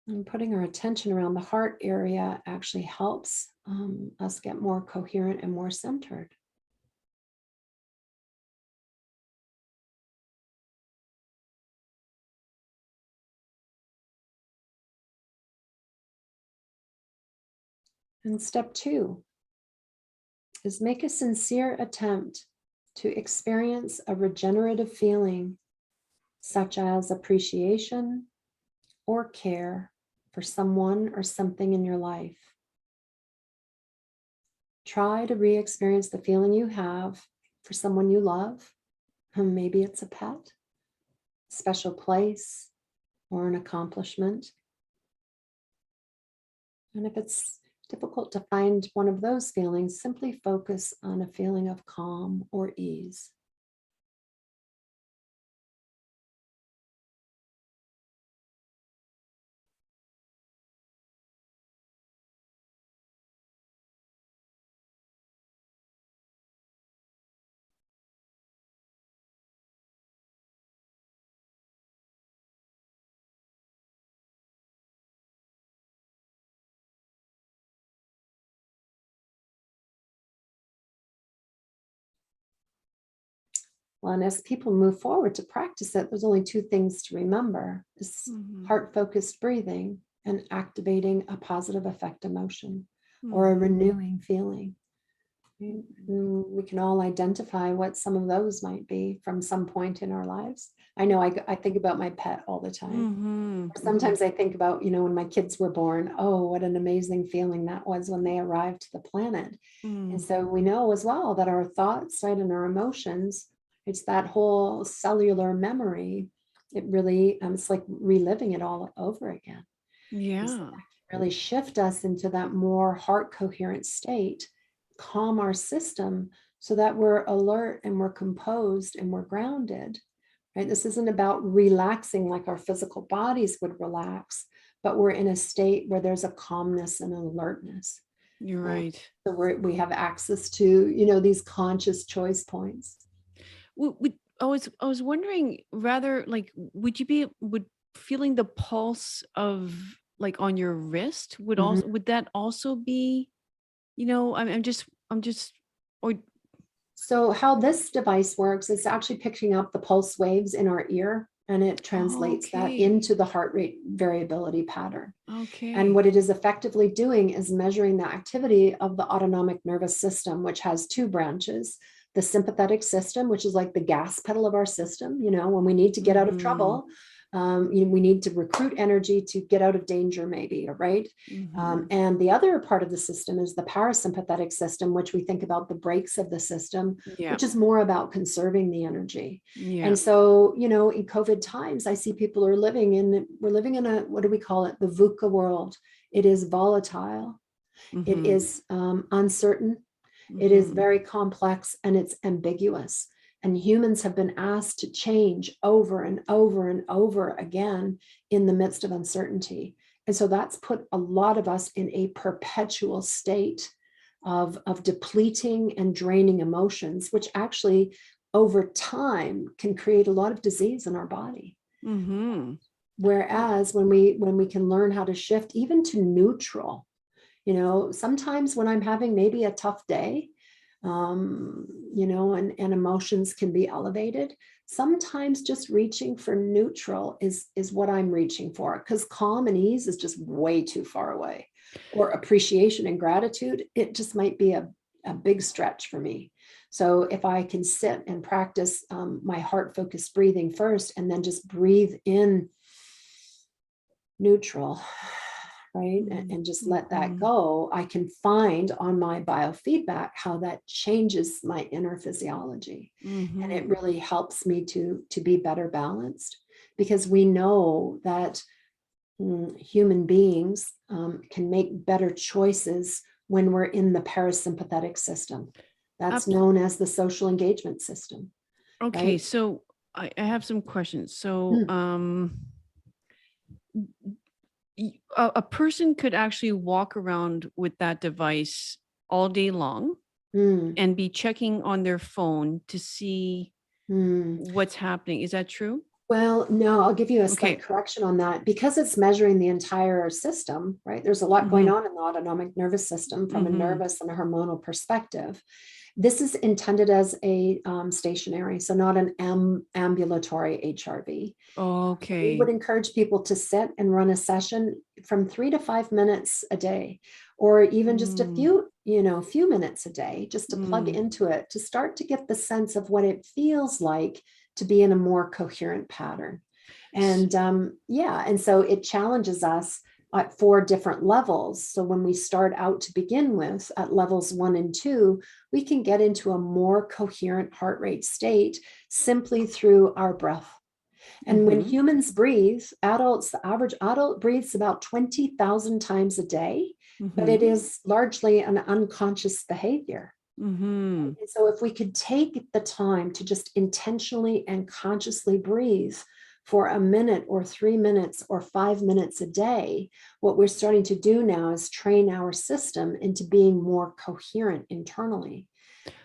Speaker 1: And putting our attention around the heart area actually helps us get more coherent and more centered. And step 2 is make a sincere attempt to experience a regenerative feeling, such as appreciation or care for someone or something in your life. Try to re-experience the feeling you have for someone you love. Maybe it's a pet, special place, or an accomplishment. And if it's difficult to find one of those feelings, simply focus on a feeling of calm or ease. Well, and as people move forward to practice it, there's only 2 things to remember: is heart-focused breathing and activating a positive affect emotion or a renewing feeling. We can all identify what some of those might be from some point in our lives. I know I think about my pet all the time. Sometimes I think about, when my kids were born, oh, what an amazing feeling that was when they arrived to the planet. And so we know as well that our thoughts, right, and our emotions, it's that whole cellular memory. It really, it's like reliving it all over again.
Speaker 2: Yeah.
Speaker 1: So that can really shift us into that more heart coherent state, calm our system so that we're alert and we're composed and we're grounded, right? This isn't about relaxing like our physical bodies would relax, but we're in a state where there's a calmness and an alertness.
Speaker 2: You're right.
Speaker 1: So we have access to, these conscious choice points.
Speaker 2: I was wondering, rather, like, would feeling the pulse of, like, on your wrist would that also be, I'm just, or
Speaker 1: So how this device works is actually picking up the pulse waves in our ear, and it translates that
Speaker 2: okay.
Speaker 1: into the heart rate variability pattern.
Speaker 2: Okay.
Speaker 1: And what it is effectively doing is measuring the activity of the autonomic nervous system, which has 2 branches: the sympathetic system, which is like the gas pedal of our system, when we need to get out of trouble. We need to recruit energy to get out of danger, maybe, right? And the other part of the system is the parasympathetic system, which we think about the brakes of the system,
Speaker 2: Yeah.
Speaker 1: which is more about conserving the energy.
Speaker 2: Yeah.
Speaker 1: And so, in COVID times, I see people we're living in a, what do we call it? The VUCA world. It is volatile. It is uncertain. It is very complex, and it's ambiguous. And humans have been asked to change over and over and over again in the midst of uncertainty. And so that's put a lot of us in a perpetual state of depleting and draining emotions, which actually over time can create a lot of disease in our body. Whereas when we can learn how to shift even to neutral, sometimes when I'm having maybe a tough day, and emotions can be elevated. Sometimes just reaching for neutral is what I'm reaching for, because calm and ease is just way too far away. Or appreciation and gratitude, it just might be a big stretch for me. So if I can sit and practice my heart-focused breathing first, and then just breathe in neutral, right? And just let that go, I can find on my biofeedback how that changes my inner physiology. And it really helps me to be better balanced, because we know that human beings can make better choices when we're in the parasympathetic system. That's
Speaker 2: Abs-
Speaker 1: known as the social engagement system,
Speaker 2: Okay,
Speaker 1: right?
Speaker 2: so I have some questions. So,
Speaker 1: Mm,
Speaker 2: a person could actually walk around with that device all day long
Speaker 1: mm,
Speaker 2: and be checking on their phone to see
Speaker 1: mm.
Speaker 2: what's happening. Is that true?
Speaker 1: Well, no, I'll give you a slight
Speaker 2: Okay.
Speaker 1: correction on that. Because it's measuring the entire system, right? There's a lot going
Speaker 2: Mm-hmm.
Speaker 1: on in the autonomic nervous system from a
Speaker 2: Mm-hmm.
Speaker 1: nervous and a hormonal perspective. This is intended as a stationary, so not an ambulatory HRV. We would
Speaker 2: Okay.
Speaker 1: encourage people to sit and run a session from 3 to 5 minutes a day, or even just a
Speaker 2: Mm,
Speaker 1: few minutes a day, just to plug
Speaker 2: mm,
Speaker 1: into it, to start to get the sense of what it feels like to be in a more coherent pattern.
Speaker 2: s-
Speaker 1: And yeah, and so it challenges us at 4 different levels. So when we start out to begin with at levels 1 and 2, we can get into a more coherent heart rate state simply through our breath. And when
Speaker 2: mhm,
Speaker 1: humans breathe, adults, the average adult breathes about 20,000 times a day, but it
Speaker 2: mhm,
Speaker 1: is largely an unconscious behavior.
Speaker 2: mhm.
Speaker 1: And so, if we could take the time to just intentionally and consciously breathe for a minute or 3 minutes or 5 minutes a day, what we're starting to do now is train our system into being more coherent internally.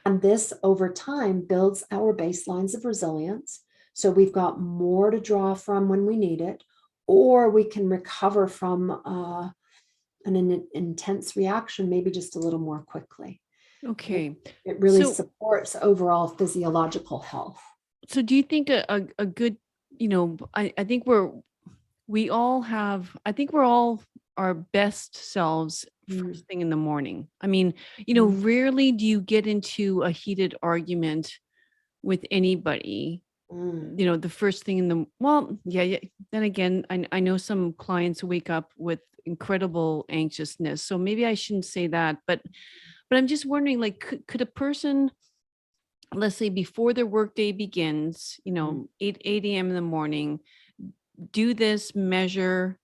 Speaker 1: And this over time builds our baselines of resilience. So we've got more to draw from when we need it, or we can recover from an intense reaction, maybe just a little more quickly.
Speaker 2: Okay.
Speaker 1: It really
Speaker 2: So,
Speaker 1: supports overall physiological health.
Speaker 2: so do you think a good, I think we all have, I think we're all our best selves
Speaker 1: Mm,
Speaker 2: first thing in the morning. I mean,
Speaker 1: mm,
Speaker 2: rarely do you get into a heated argument with anybody,
Speaker 1: mm,
Speaker 2: the first thing in the, well, yeah, yeah. Then again, I know some clients wake up with incredible anxiousness. So maybe I shouldn't say that, but I'm just wondering, like, could a person, let's say before their workday begins,
Speaker 1: mm,
Speaker 2: 8 a.m. in the morning, do this measure,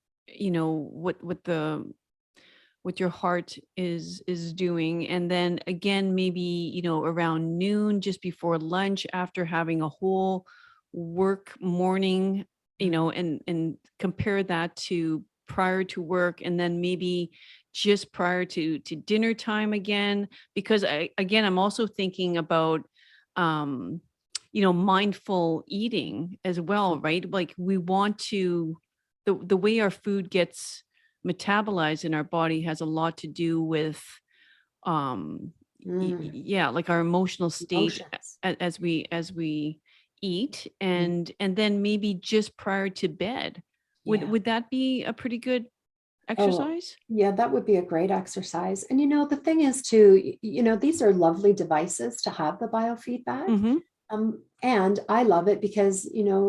Speaker 2: what your heart is doing, and then again maybe around noon, just before lunch, after having a whole work morning,
Speaker 1: mm,
Speaker 2: and compare that to prior to work, and then maybe just prior to dinner time again, because I'm also thinking about um mindful eating as well, right? Like, we want to, the way our food gets metabolized in our body has a lot to do with um
Speaker 1: mm.
Speaker 2: yeah, like our emotional state
Speaker 1: Emotions.
Speaker 2: as we eat,
Speaker 1: Mm,
Speaker 2: and then maybe just prior to bed. would
Speaker 1: yeah.
Speaker 2: would that be a pretty good
Speaker 1: Oh,
Speaker 2: exercise?
Speaker 1: yeah, that would be a great exercise. And the thing is too, these are lovely devices to have the biofeedback.
Speaker 2: Mm-hmm.
Speaker 1: And I love it because,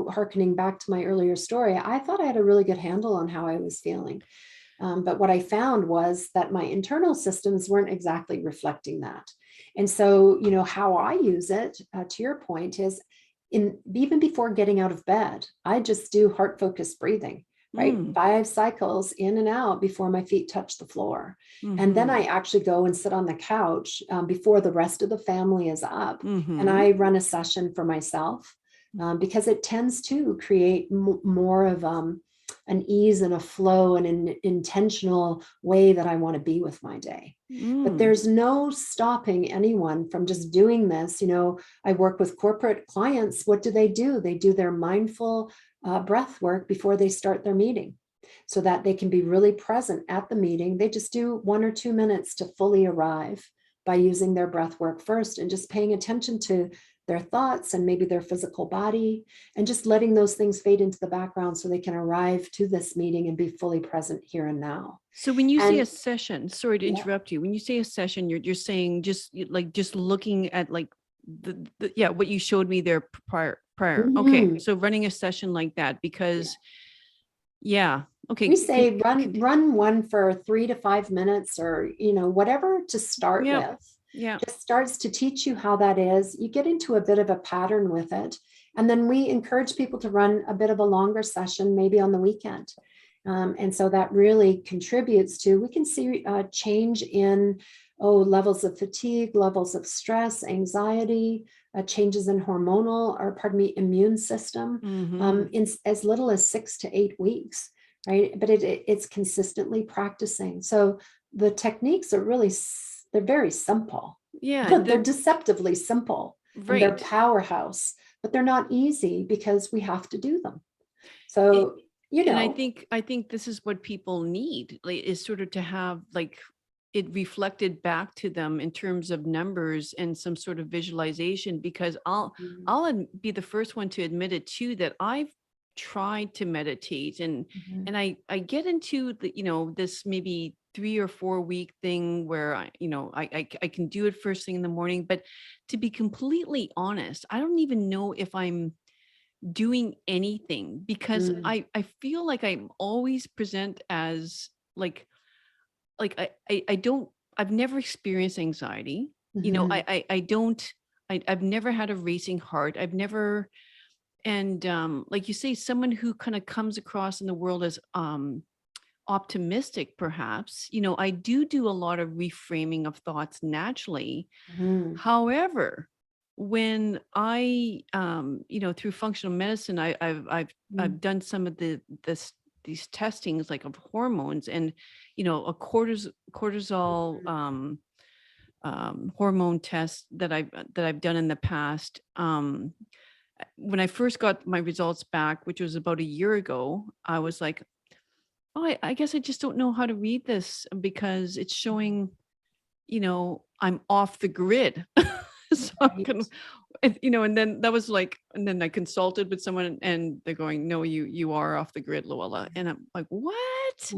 Speaker 1: hearkening back to my earlier story, I thought I had a really good handle on how I was feeling. But what I found was that my internal systems weren't exactly reflecting that. And so, how I use it, to your point, is even before getting out of bed, I just do heart focused breathing, right?
Speaker 2: Mm.
Speaker 1: 5 cycles in and out before my feet touch the floor. And then
Speaker 2: Mm-hmm.
Speaker 1: I actually go and sit on the couch before the rest of the family is up. And
Speaker 2: Mm-hmm.
Speaker 1: I run a session for myself because it tends to create more of an ease and a flow and an intentional way that I want to be with my day. But
Speaker 2: Mm.
Speaker 1: there's no stopping anyone from just doing this. I work with corporate clients. What do? They do their mindful breath work before they start their meeting so that they can be really present at the meeting. They just do 1 or 2 minutes to fully arrive by using their breath work first and just paying attention to their thoughts and maybe their physical body, and just letting those things fade into the background so they can arrive to this meeting and be fully present here and now.
Speaker 2: So when you say a
Speaker 1: And
Speaker 2: session, sorry to
Speaker 1: yeah,
Speaker 2: interrupt you, when you say a session, you're saying just like just looking at like yeah, what you showed me there prior. Okay,
Speaker 1: mhm,
Speaker 2: so running a session like that,
Speaker 1: yeah.
Speaker 2: because yeah,
Speaker 1: We
Speaker 2: okay,
Speaker 1: say run one for 3 to 5 minutes, or whatever to start
Speaker 2: yeah,
Speaker 1: with.
Speaker 2: yeah.
Speaker 1: Just starts to teach you how that is. You get into a bit of a pattern with it, and then we encourage people to run a bit of a longer session, maybe on the weekend. And so that really contributes to, we can see change in, levels of fatigue, levels of stress, anxiety, changes in hormonal, or pardon me, immune system, in as little as 6 to 8 weeks, right? But it's consistently practicing. So the techniques are really, they're very simple.
Speaker 2: Yeah.
Speaker 1: They're deceptively simple, and they're powerhouse, but they're not easy because we have to do them. So,
Speaker 2: and I think this is what people need, like, is sort of to have like it reflected back to them in terms of numbers and some sort of visualization, because be the first one to admit it too, that I've tried to meditate and I get into the, this maybe 3 or 4 week thing where I can do it first thing in the morning, but to be completely honest, I don't even know if I'm doing anything, because I feel like I'm always present as like I don't, I've never experienced anxiety. I don't, I've never had a racing heart. I've never, and like you say, someone who kind of comes across in the world as optimistic, perhaps, I do a lot of reframing of thoughts naturally. However, when I, through functional medicine, I've done some of these testings like of hormones, and a cortisol hormone test that I've done in the past. When I first got my results back, which was about a year ago, I was like, oh, I guess I just don't know how to read this, because it's showing, I'm off the grid. So I'm gonna, and then that was like, and then I consulted with someone and they're going, no, you are off the grid, Luella. And I'm like, what?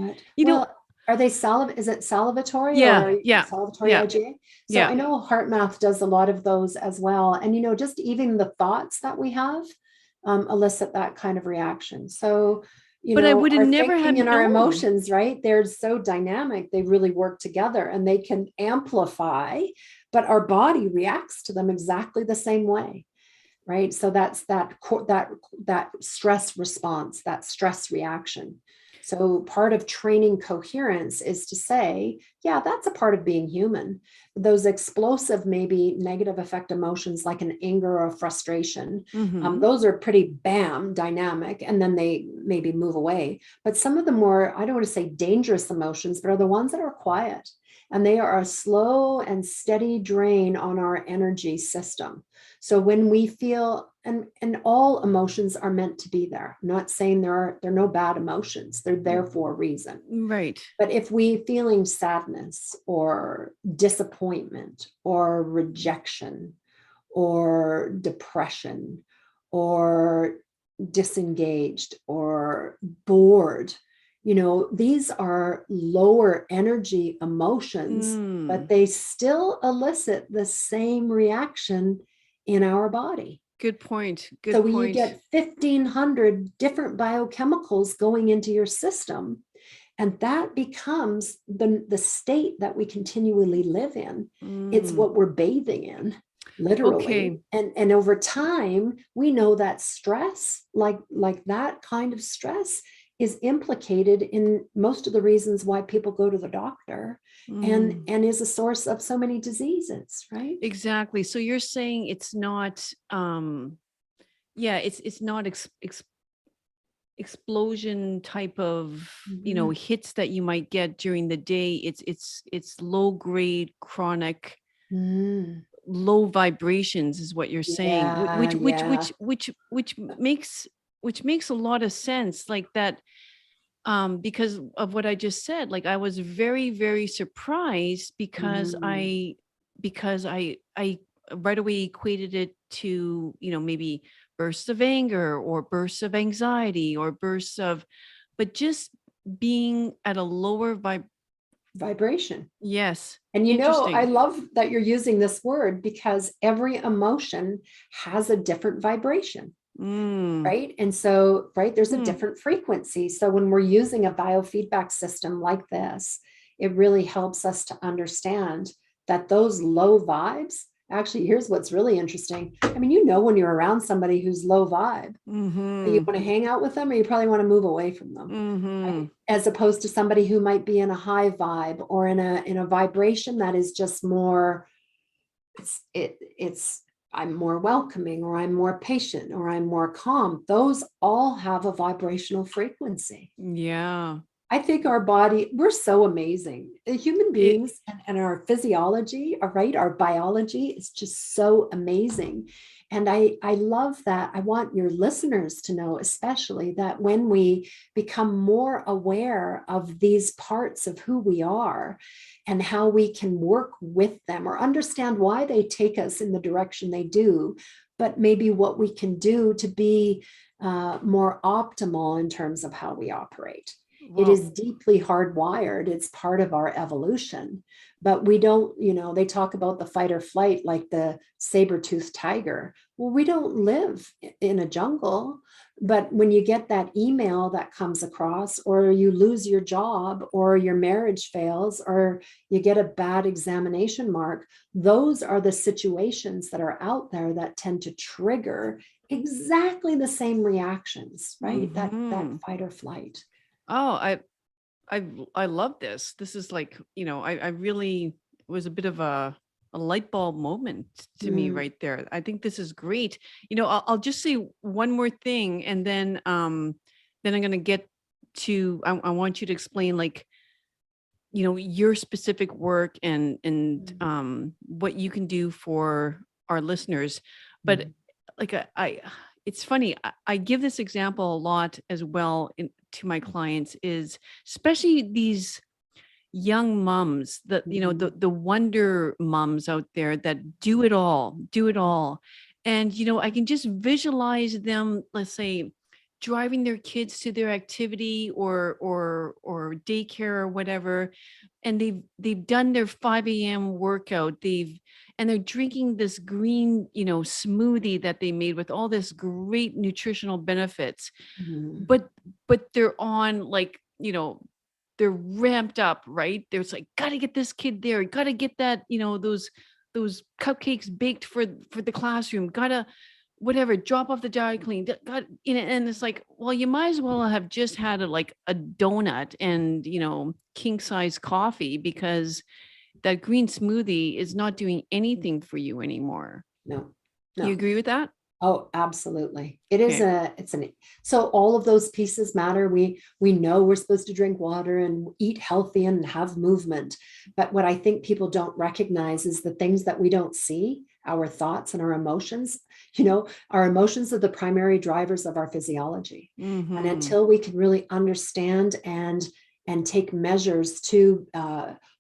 Speaker 1: Are they is it salivatory
Speaker 2: Yeah,
Speaker 1: or
Speaker 2: yeah,
Speaker 1: salivatory
Speaker 2: yeah,
Speaker 1: IgA? So
Speaker 2: yeah.
Speaker 1: I know HeartMath does a lot of those as well. And, just even the thoughts that we have elicit that kind of reaction. So,
Speaker 2: But I would have
Speaker 1: our
Speaker 2: never
Speaker 1: thinking
Speaker 2: had
Speaker 1: and our
Speaker 2: known.
Speaker 1: emotions, right? They're so dynamic. They really work together and they can amplify, but our body reacts to them exactly the same way. Right. So that's that stress response, that stress reaction. So part of training coherence is to say, yeah, that's a part of being human. Those explosive, maybe negative affect emotions like an anger or frustration, those are pretty dynamic, and then they maybe move away. But some of the more, I don't want to say dangerous emotions, but are the ones that are quiet, and they are a slow and steady drain on our energy system. So when we feel, and all emotions are meant to be there. I'm not saying there are no bad emotions. They're there for a reason.
Speaker 2: Right.
Speaker 1: But if we feeling sadness or disappointment or rejection or depression or disengaged or bored, these are lower energy emotions, but they still elicit the same reaction in our body.
Speaker 2: Good point.
Speaker 1: So you get 1,500 different biochemicals going into your system, and that becomes the state that we continually live in. It's what we're bathing in, literally.
Speaker 2: Okay.
Speaker 1: And over time, we know that stress, like that kind of stress, is implicated in most of the reasons why people go to the doctor, and is a source of so many diseases, right?
Speaker 2: Exactly. So you're saying it's not, it's not explosion type of, hits that you might get during the day. It's low grade, chronic, low vibrations is what you're saying, which makes a lot of sense, like that. Because of what I just said, like I was very, very surprised, because I right away equated it to, maybe bursts of anger or bursts of anxiety or bursts of, but just being at a lower
Speaker 1: vibration.
Speaker 2: Yes.
Speaker 1: And I love that you're using this word, because every emotion has a different vibration. Right. And so, there's a different frequency. So when we're using a biofeedback system like this, it really helps us to understand that those low vibes Actually, here's what's really interesting. I mean, when you're around somebody who's low vibe, you want to hang out with them, or you probably want to move away from them, right? As opposed to somebody who might be in a high vibe or in a vibration that is just more, it's I'm more welcoming, or I'm more patient, or I'm more calm. Those all have a vibrational frequency.
Speaker 2: Yeah.
Speaker 1: I think our body, we're so amazing. Human beings and our physiology, right? Our biology is just so amazing. And I love that. I want your listeners to know, especially, that when we become more aware of these parts of who we are and how we can work with them or understand why they take us in the direction they do, but maybe what we can do to be more optimal in terms of how we operate. It is deeply hardwired. It's part of our evolution, but we don't, they talk about the fight or flight like the saber-toothed tiger. Well, we don't live in a jungle, but when you get that email that comes across, or you lose your job, or your marriage fails, or you get a bad examination mark, those are the situations that are out there that tend to trigger exactly the same reactions, right? That fight or flight.
Speaker 2: Oh, I love this. This is like, I really, it was a bit of a light bulb moment to me right there. I think this is great. I'll just say one more thing, and then I'm going to get to, I want you to explain, like, your specific work and what you can do for our listeners. But like, it's funny. I give this example a lot as well to my clients, is especially these young mums, that, the wonder moms out there that do it all. And, I can just visualize them, let's say, driving their kids to their activity or daycare or whatever, and they've done their 5 a.m. workout, and they're drinking this green, smoothie that they made with all this great nutritional benefits. But they're on, like, they're ramped up, right? There's like, gotta get this kid there, gotta get that, those cupcakes baked for the classroom, gotta whatever, drop off the Dairy Queen, got, and it's like, well, you might as well have just had a donut and, king size coffee, because that green smoothie is not doing anything for you anymore.
Speaker 1: No.
Speaker 2: You agree with that?
Speaker 1: Oh, absolutely. It is
Speaker 2: Okay.
Speaker 1: so all of those pieces matter. We know we're supposed to drink water and eat healthy and have movement. But what I think people don't recognize is the things that we don't see, our thoughts and our emotions. Our emotions are the primary drivers of our physiology. And until we can really understand and take measures to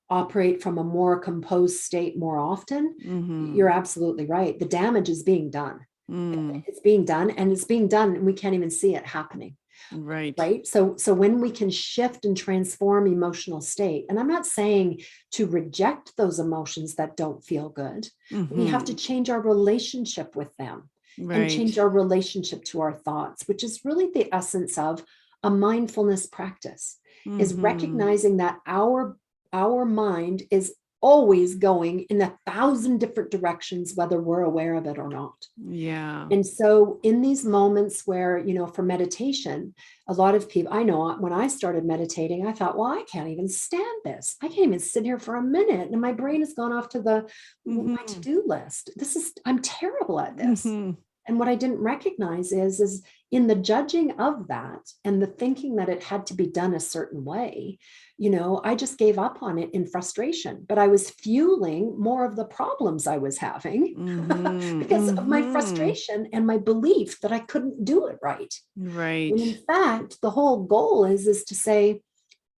Speaker 1: operate from a more composed state more often, you're absolutely right. The damage is being done. It's being done, and we can't even see it happening. Right. So when we can shift and transform emotional state, and I'm not saying to reject those emotions that don't feel good, we have to change our relationship with them and change our relationship to our thoughts, which is really the essence of a mindfulness practice, is recognizing that our mind is always going in 1,000 different directions, whether we're aware of it or not.
Speaker 2: Yeah.
Speaker 1: And so in these moments where, for meditation, a lot of people, I know when I started meditating, I thought, well, I can't even stand this. I can't even sit here for a minute. And my brain has gone off to my to-do list. I'm terrible at this. And what I didn't recognize is in the judging of that and the thinking that it had to be done a certain way, I just gave up on it in frustration, but I was fueling more of the problems I was having because of my frustration and my belief that I couldn't do it right.
Speaker 2: Right.
Speaker 1: And in fact, the whole goal is to say,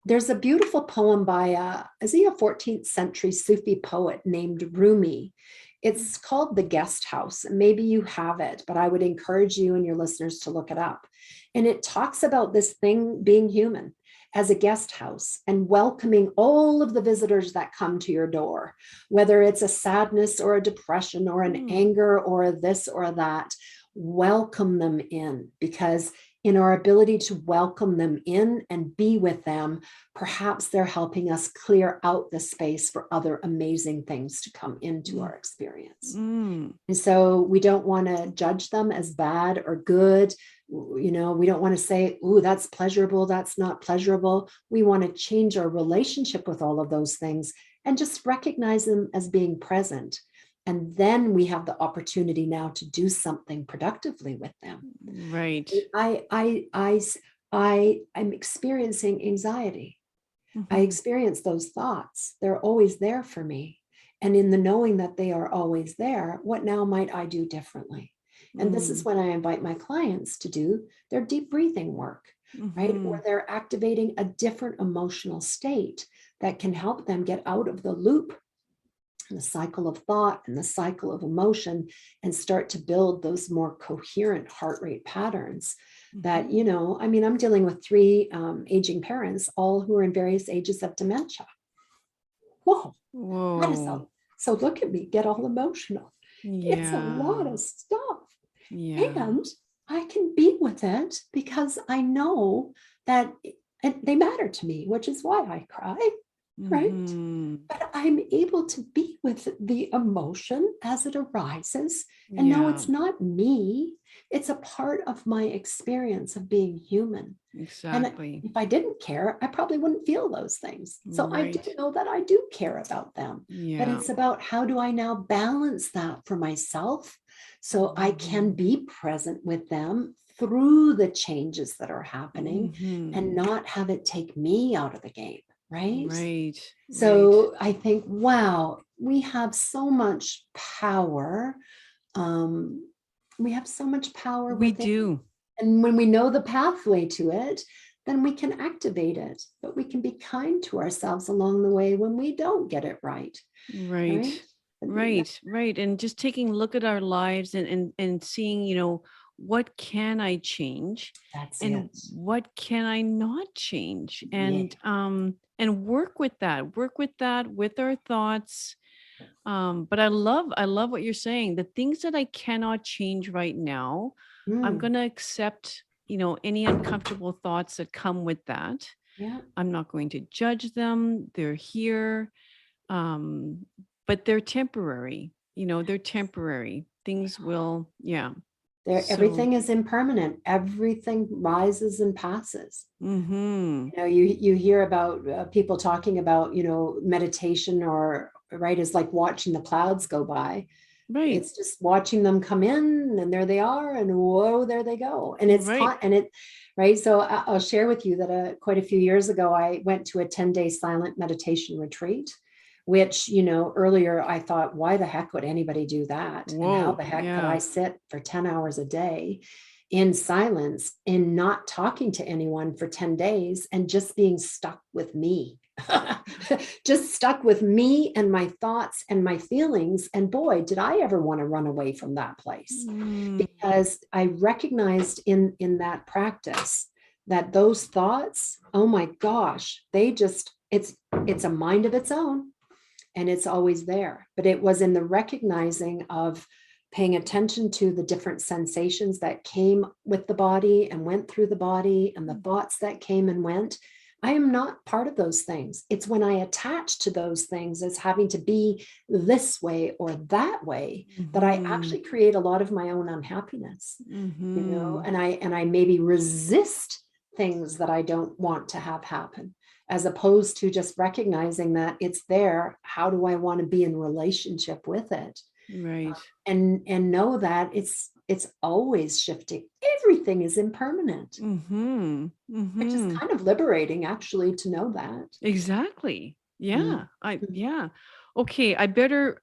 Speaker 1: there's a beautiful poem by is he a 14th century Sufi poet named Rumi? It's called The Guest House. Maybe you have it, but I would encourage you and your listeners to look it up. And it talks about this thing being human as a guest house and welcoming all of the visitors that come to your door, whether it's a sadness or a depression or an anger or a this or that. Welcome them in, because in our ability to welcome them in and be with them, perhaps they're helping us clear out the space for other amazing things to come into our experience. And so we don't want to judge them as bad or good. We don't want to say, "Ooh, that's pleasurable, that's not pleasurable." We want to change our relationship with all of those things and just recognize them as being present. And then we have the opportunity now to do something productively with them.
Speaker 2: Right.
Speaker 1: I'm experiencing anxiety. I experience those thoughts. They're always there for me. And in the knowing that they are always there, what now might I do differently? And this is when I invite my clients to do their deep breathing work, right? Where they're activating a different emotional state that can help them get out of the loop and the cycle of thought and the cycle of emotion and start to build those more coherent heart rate patterns that, I'm dealing with 3 aging parents, all who are in various ages of dementia. Whoa. That is so look at me, get all emotional.
Speaker 2: Yeah.
Speaker 1: It's a lot of stuff.
Speaker 2: Yeah.
Speaker 1: And I can be with it because I know that they matter to me, which is why I cry, right? But I'm able to be with the emotion as it arises and know it's not me. It's a part of my experience of being human.
Speaker 2: Exactly.
Speaker 1: And if I didn't care, I probably wouldn't feel those things. So I do know that I do care about them. But it's about, how do I now balance that for myself so I can be present with them through the changes that are happening and not have it take me out of the game, right? So I think, wow, we have so much power. We have so much power.
Speaker 2: We do.
Speaker 1: And when we know the pathway to it, then we can activate it. But we can be kind to ourselves along the way when we don't get it right.
Speaker 2: Right. And just taking a look at our lives and seeing, what can I change?
Speaker 1: That's
Speaker 2: and
Speaker 1: it.
Speaker 2: what can I not change? And work with that with our thoughts. But I love what you're saying. The things that I cannot change right now, I'm going to accept, any uncomfortable thoughts that come with that.
Speaker 1: Yeah.
Speaker 2: I'm not going to judge them. They're here. But they're temporary. They're temporary. Things will,
Speaker 1: Everything is impermanent. Everything rises and passes.
Speaker 2: Mm-hmm.
Speaker 1: You hear about people talking about, meditation is like watching the clouds go by.
Speaker 2: Right.
Speaker 1: It's just watching them come in and there they are and whoa, there they go. And it's right. So I'll share with you that quite a few years ago, I went to a 10-day silent meditation retreat, which, earlier I thought, why the heck would anybody do that? And how the heck could I sit for 10 hours a day in silence and not talking to anyone for 10 days and just being stuck with me? Just stuck with me and my thoughts and my feelings. And boy, did I ever want to run away from that place, because I recognized in that practice that those thoughts, oh my gosh, it's a mind of its own and it's always there. But it was in the recognizing of paying attention to the different sensations that came with the body and went through the body and the thoughts that came and went. I am not part of those things. It's when I attach to those things as having to be this way or that way that I actually create a lot of my own unhappiness, and I maybe resist things that I don't want to have happen, as opposed to just recognizing that it's there. How do I want to be in relationship with it?
Speaker 2: Right.
Speaker 1: And know that it's always shifting. Everything is impermanent. Which is kind of liberating, actually, to know that.
Speaker 2: Exactly. Yeah. Okay. I better,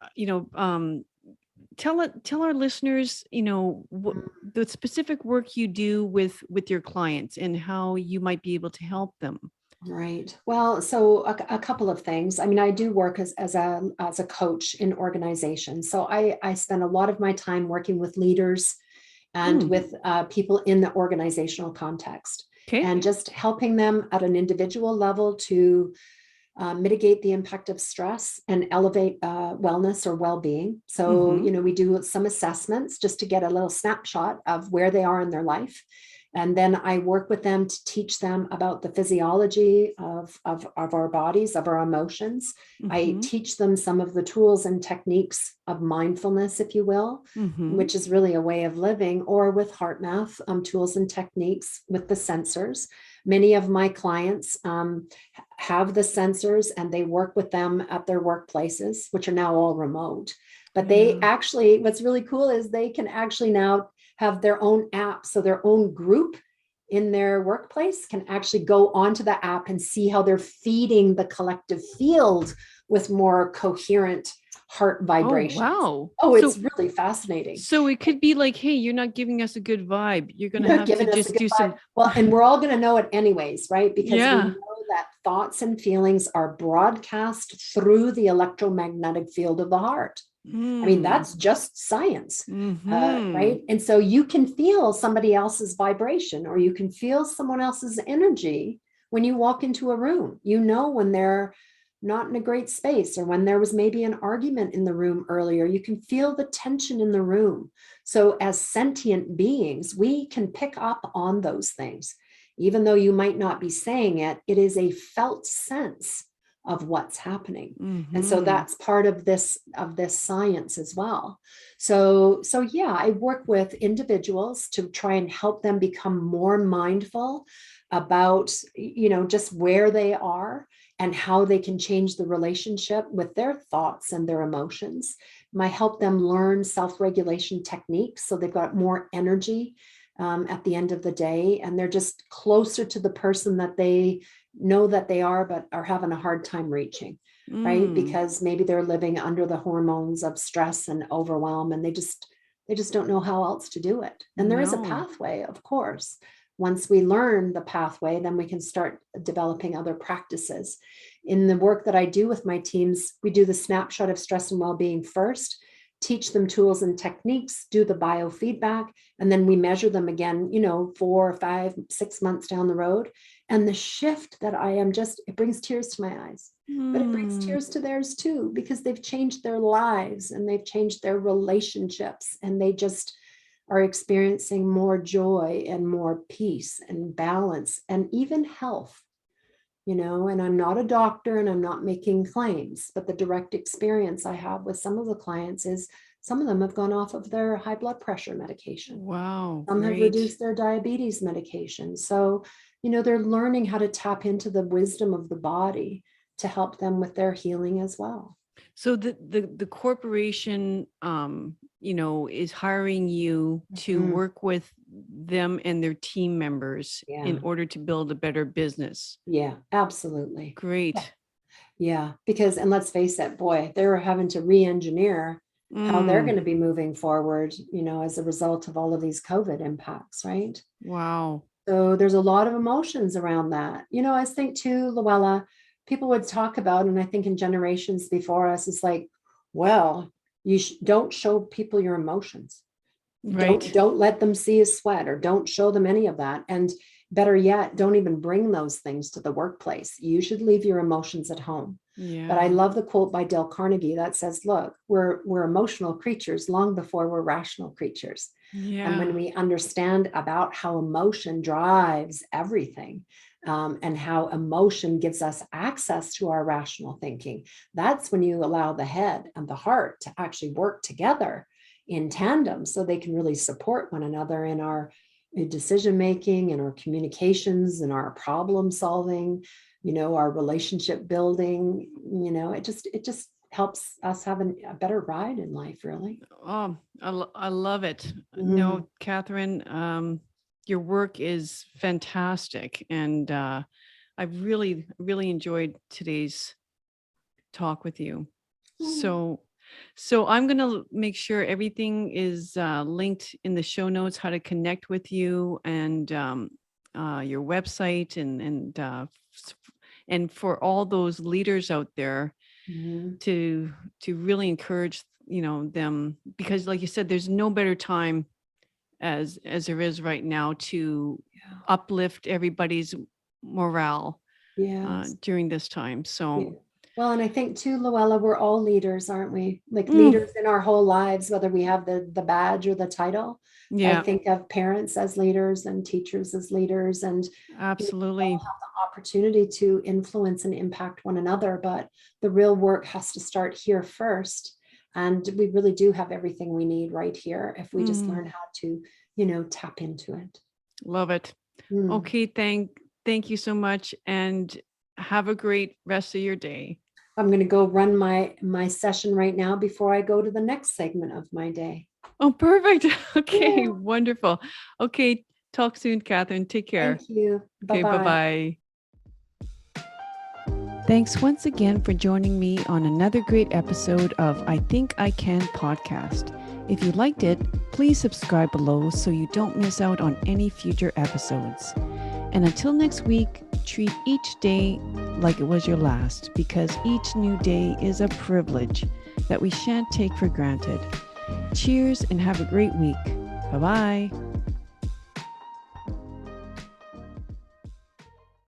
Speaker 2: tell our listeners, the specific work you do with your clients and how you might be able to help them.
Speaker 1: Right. Well, so a couple of things. I mean, I do work as a coach in organizations. So I spend a lot of my time working with leaders and with people in the organizational context, and just helping them at an individual level to mitigate the impact of stress and elevate wellness or well-being. So, we do some assessments just to get a little snapshot of where they are in their life. And then I work with them to teach them about the physiology of our bodies, of our emotions. I teach them some of the tools and techniques of mindfulness, if you will, which is really a way of living, or with heart math, tools and techniques with the sensors. Many of my clients have the sensors, and they work with them at their workplaces, which are now all remote. But they actually, what's really cool is they can actually now have their own app. So their own group in their workplace can actually go onto the app and see how they're feeding the collective field with more coherent heart vibrations.
Speaker 2: Oh, wow.
Speaker 1: Oh, it's really fascinating.
Speaker 2: So it could be like, hey, you're not giving us a good vibe. You're going to have to just do some.
Speaker 1: Well, and we're all going to know it anyways, right? Because we know that thoughts and feelings are broadcast through the electromagnetic field of the heart. I mean, that's just science, right? And so you can feel somebody else's vibration, or you can feel someone else's energy when you walk into a room. You know when they're not in a great space, or when there was maybe an argument in the room earlier. You can feel the tension in the room. So as sentient beings, we can pick up on those things. Even though you might not be saying it, it is a felt sense of what's happening. And so that's part of this science as well. So yeah, I work with individuals to try and help them become more mindful about, just where they are and how they can change the relationship with their thoughts and their emotions. I help them learn self-regulation techniques so they've got more energy at the end of the day, and they're just closer to the person that they know that they are, but are having a hard time reaching, right? Because maybe they're living under the hormones of stress and overwhelm, and they just don't know how else to do it. And there is a pathway, of course. Once we learn the pathway, then we can start developing other practices. In the work that I do with my teams, we do the snapshot of stress and well-being first, teach them tools and techniques, do the biofeedback, and then we measure them again, 4, 5, 6 months down the road. And the shift that it brings tears to my eyes, but it brings tears to theirs too, because they've changed their lives and they've changed their relationships, and they just are experiencing more joy and more peace and balance and even health. And I'm not a doctor and I'm not making claims, but the direct experience I have with some of the clients is some of them have gone off of their high blood pressure medication.
Speaker 2: Wow.
Speaker 1: Some have reduced their diabetes medication. So, they're learning how to tap into the wisdom of the body to help them with their healing as well.
Speaker 2: So the corporation, is hiring you to work with them and their team members in order to build a better business.
Speaker 1: Yeah, absolutely.
Speaker 2: Great.
Speaker 1: Yeah, because, and let's face it, boy, they're having to re-engineer how they're going to be moving forward, as a result of all of these COVID impacts, right?
Speaker 2: Wow.
Speaker 1: So there's a lot of emotions around that. I think too, Luella, people would talk about, and I think in generations before us, it's like, well, you don't show people your emotions.
Speaker 2: Right.
Speaker 1: Don't let them see you sweat, or don't show them any of that. And better yet, don't even bring those things to the workplace. You should leave your emotions at home.
Speaker 2: Yeah.
Speaker 1: But I love the quote by Dale Carnegie that says, look, we're emotional creatures long before we're rational creatures.
Speaker 2: Yeah.
Speaker 1: And when we understand about how emotion drives everything, and how emotion gives us access to our rational thinking, that's when you allow the head and the heart to actually work together in tandem, so they can really support one another in our decision making and our communications and our problem solving, our relationship building. It just helps us have a better ride in life, really.
Speaker 2: Oh, I love it. No, Catherine, your work is fantastic, and I really enjoyed today's talk with you. So I'm going to make sure everything is linked in the show notes, how to connect with you, and your website, and for all those leaders out there to really encourage them, because like you said, there's no better time as there is right now to uplift everybody's morale during this time. So
Speaker 1: Well, and I think too, Luella, we're all leaders, aren't we? Like
Speaker 2: Mm,
Speaker 1: leaders in our whole lives, whether we have the badge or the title. I
Speaker 2: yeah,
Speaker 1: think of parents as leaders and teachers as leaders, and we all
Speaker 2: absolutely.
Speaker 1: have the opportunity to influence and impact one another. But the real work has to start here first. And we really do have everything we need right here if we just
Speaker 2: Mm,
Speaker 1: learn how to, tap into it.
Speaker 2: love it.
Speaker 1: Mm.
Speaker 2: Okay, thank you so much, and have a great rest of your day.
Speaker 1: I'm going to go run my session right now before I go to the next segment of my day.
Speaker 2: Oh, perfect. Okay,
Speaker 1: Yeah.
Speaker 2: wonderful. Okay, talk soon, Catherine. Take care.
Speaker 1: Thank you.
Speaker 2: Okay, bye
Speaker 1: Bye-bye.
Speaker 2: bye. Thanks once again for joining me on another great episode of I Think I Can podcast. If you liked it, please subscribe below so you don't miss out on any future episodes. And until next week, treat each day like it was your last, because each new day is a privilege that we shan't take for granted. Cheers and have a great week. Bye-bye.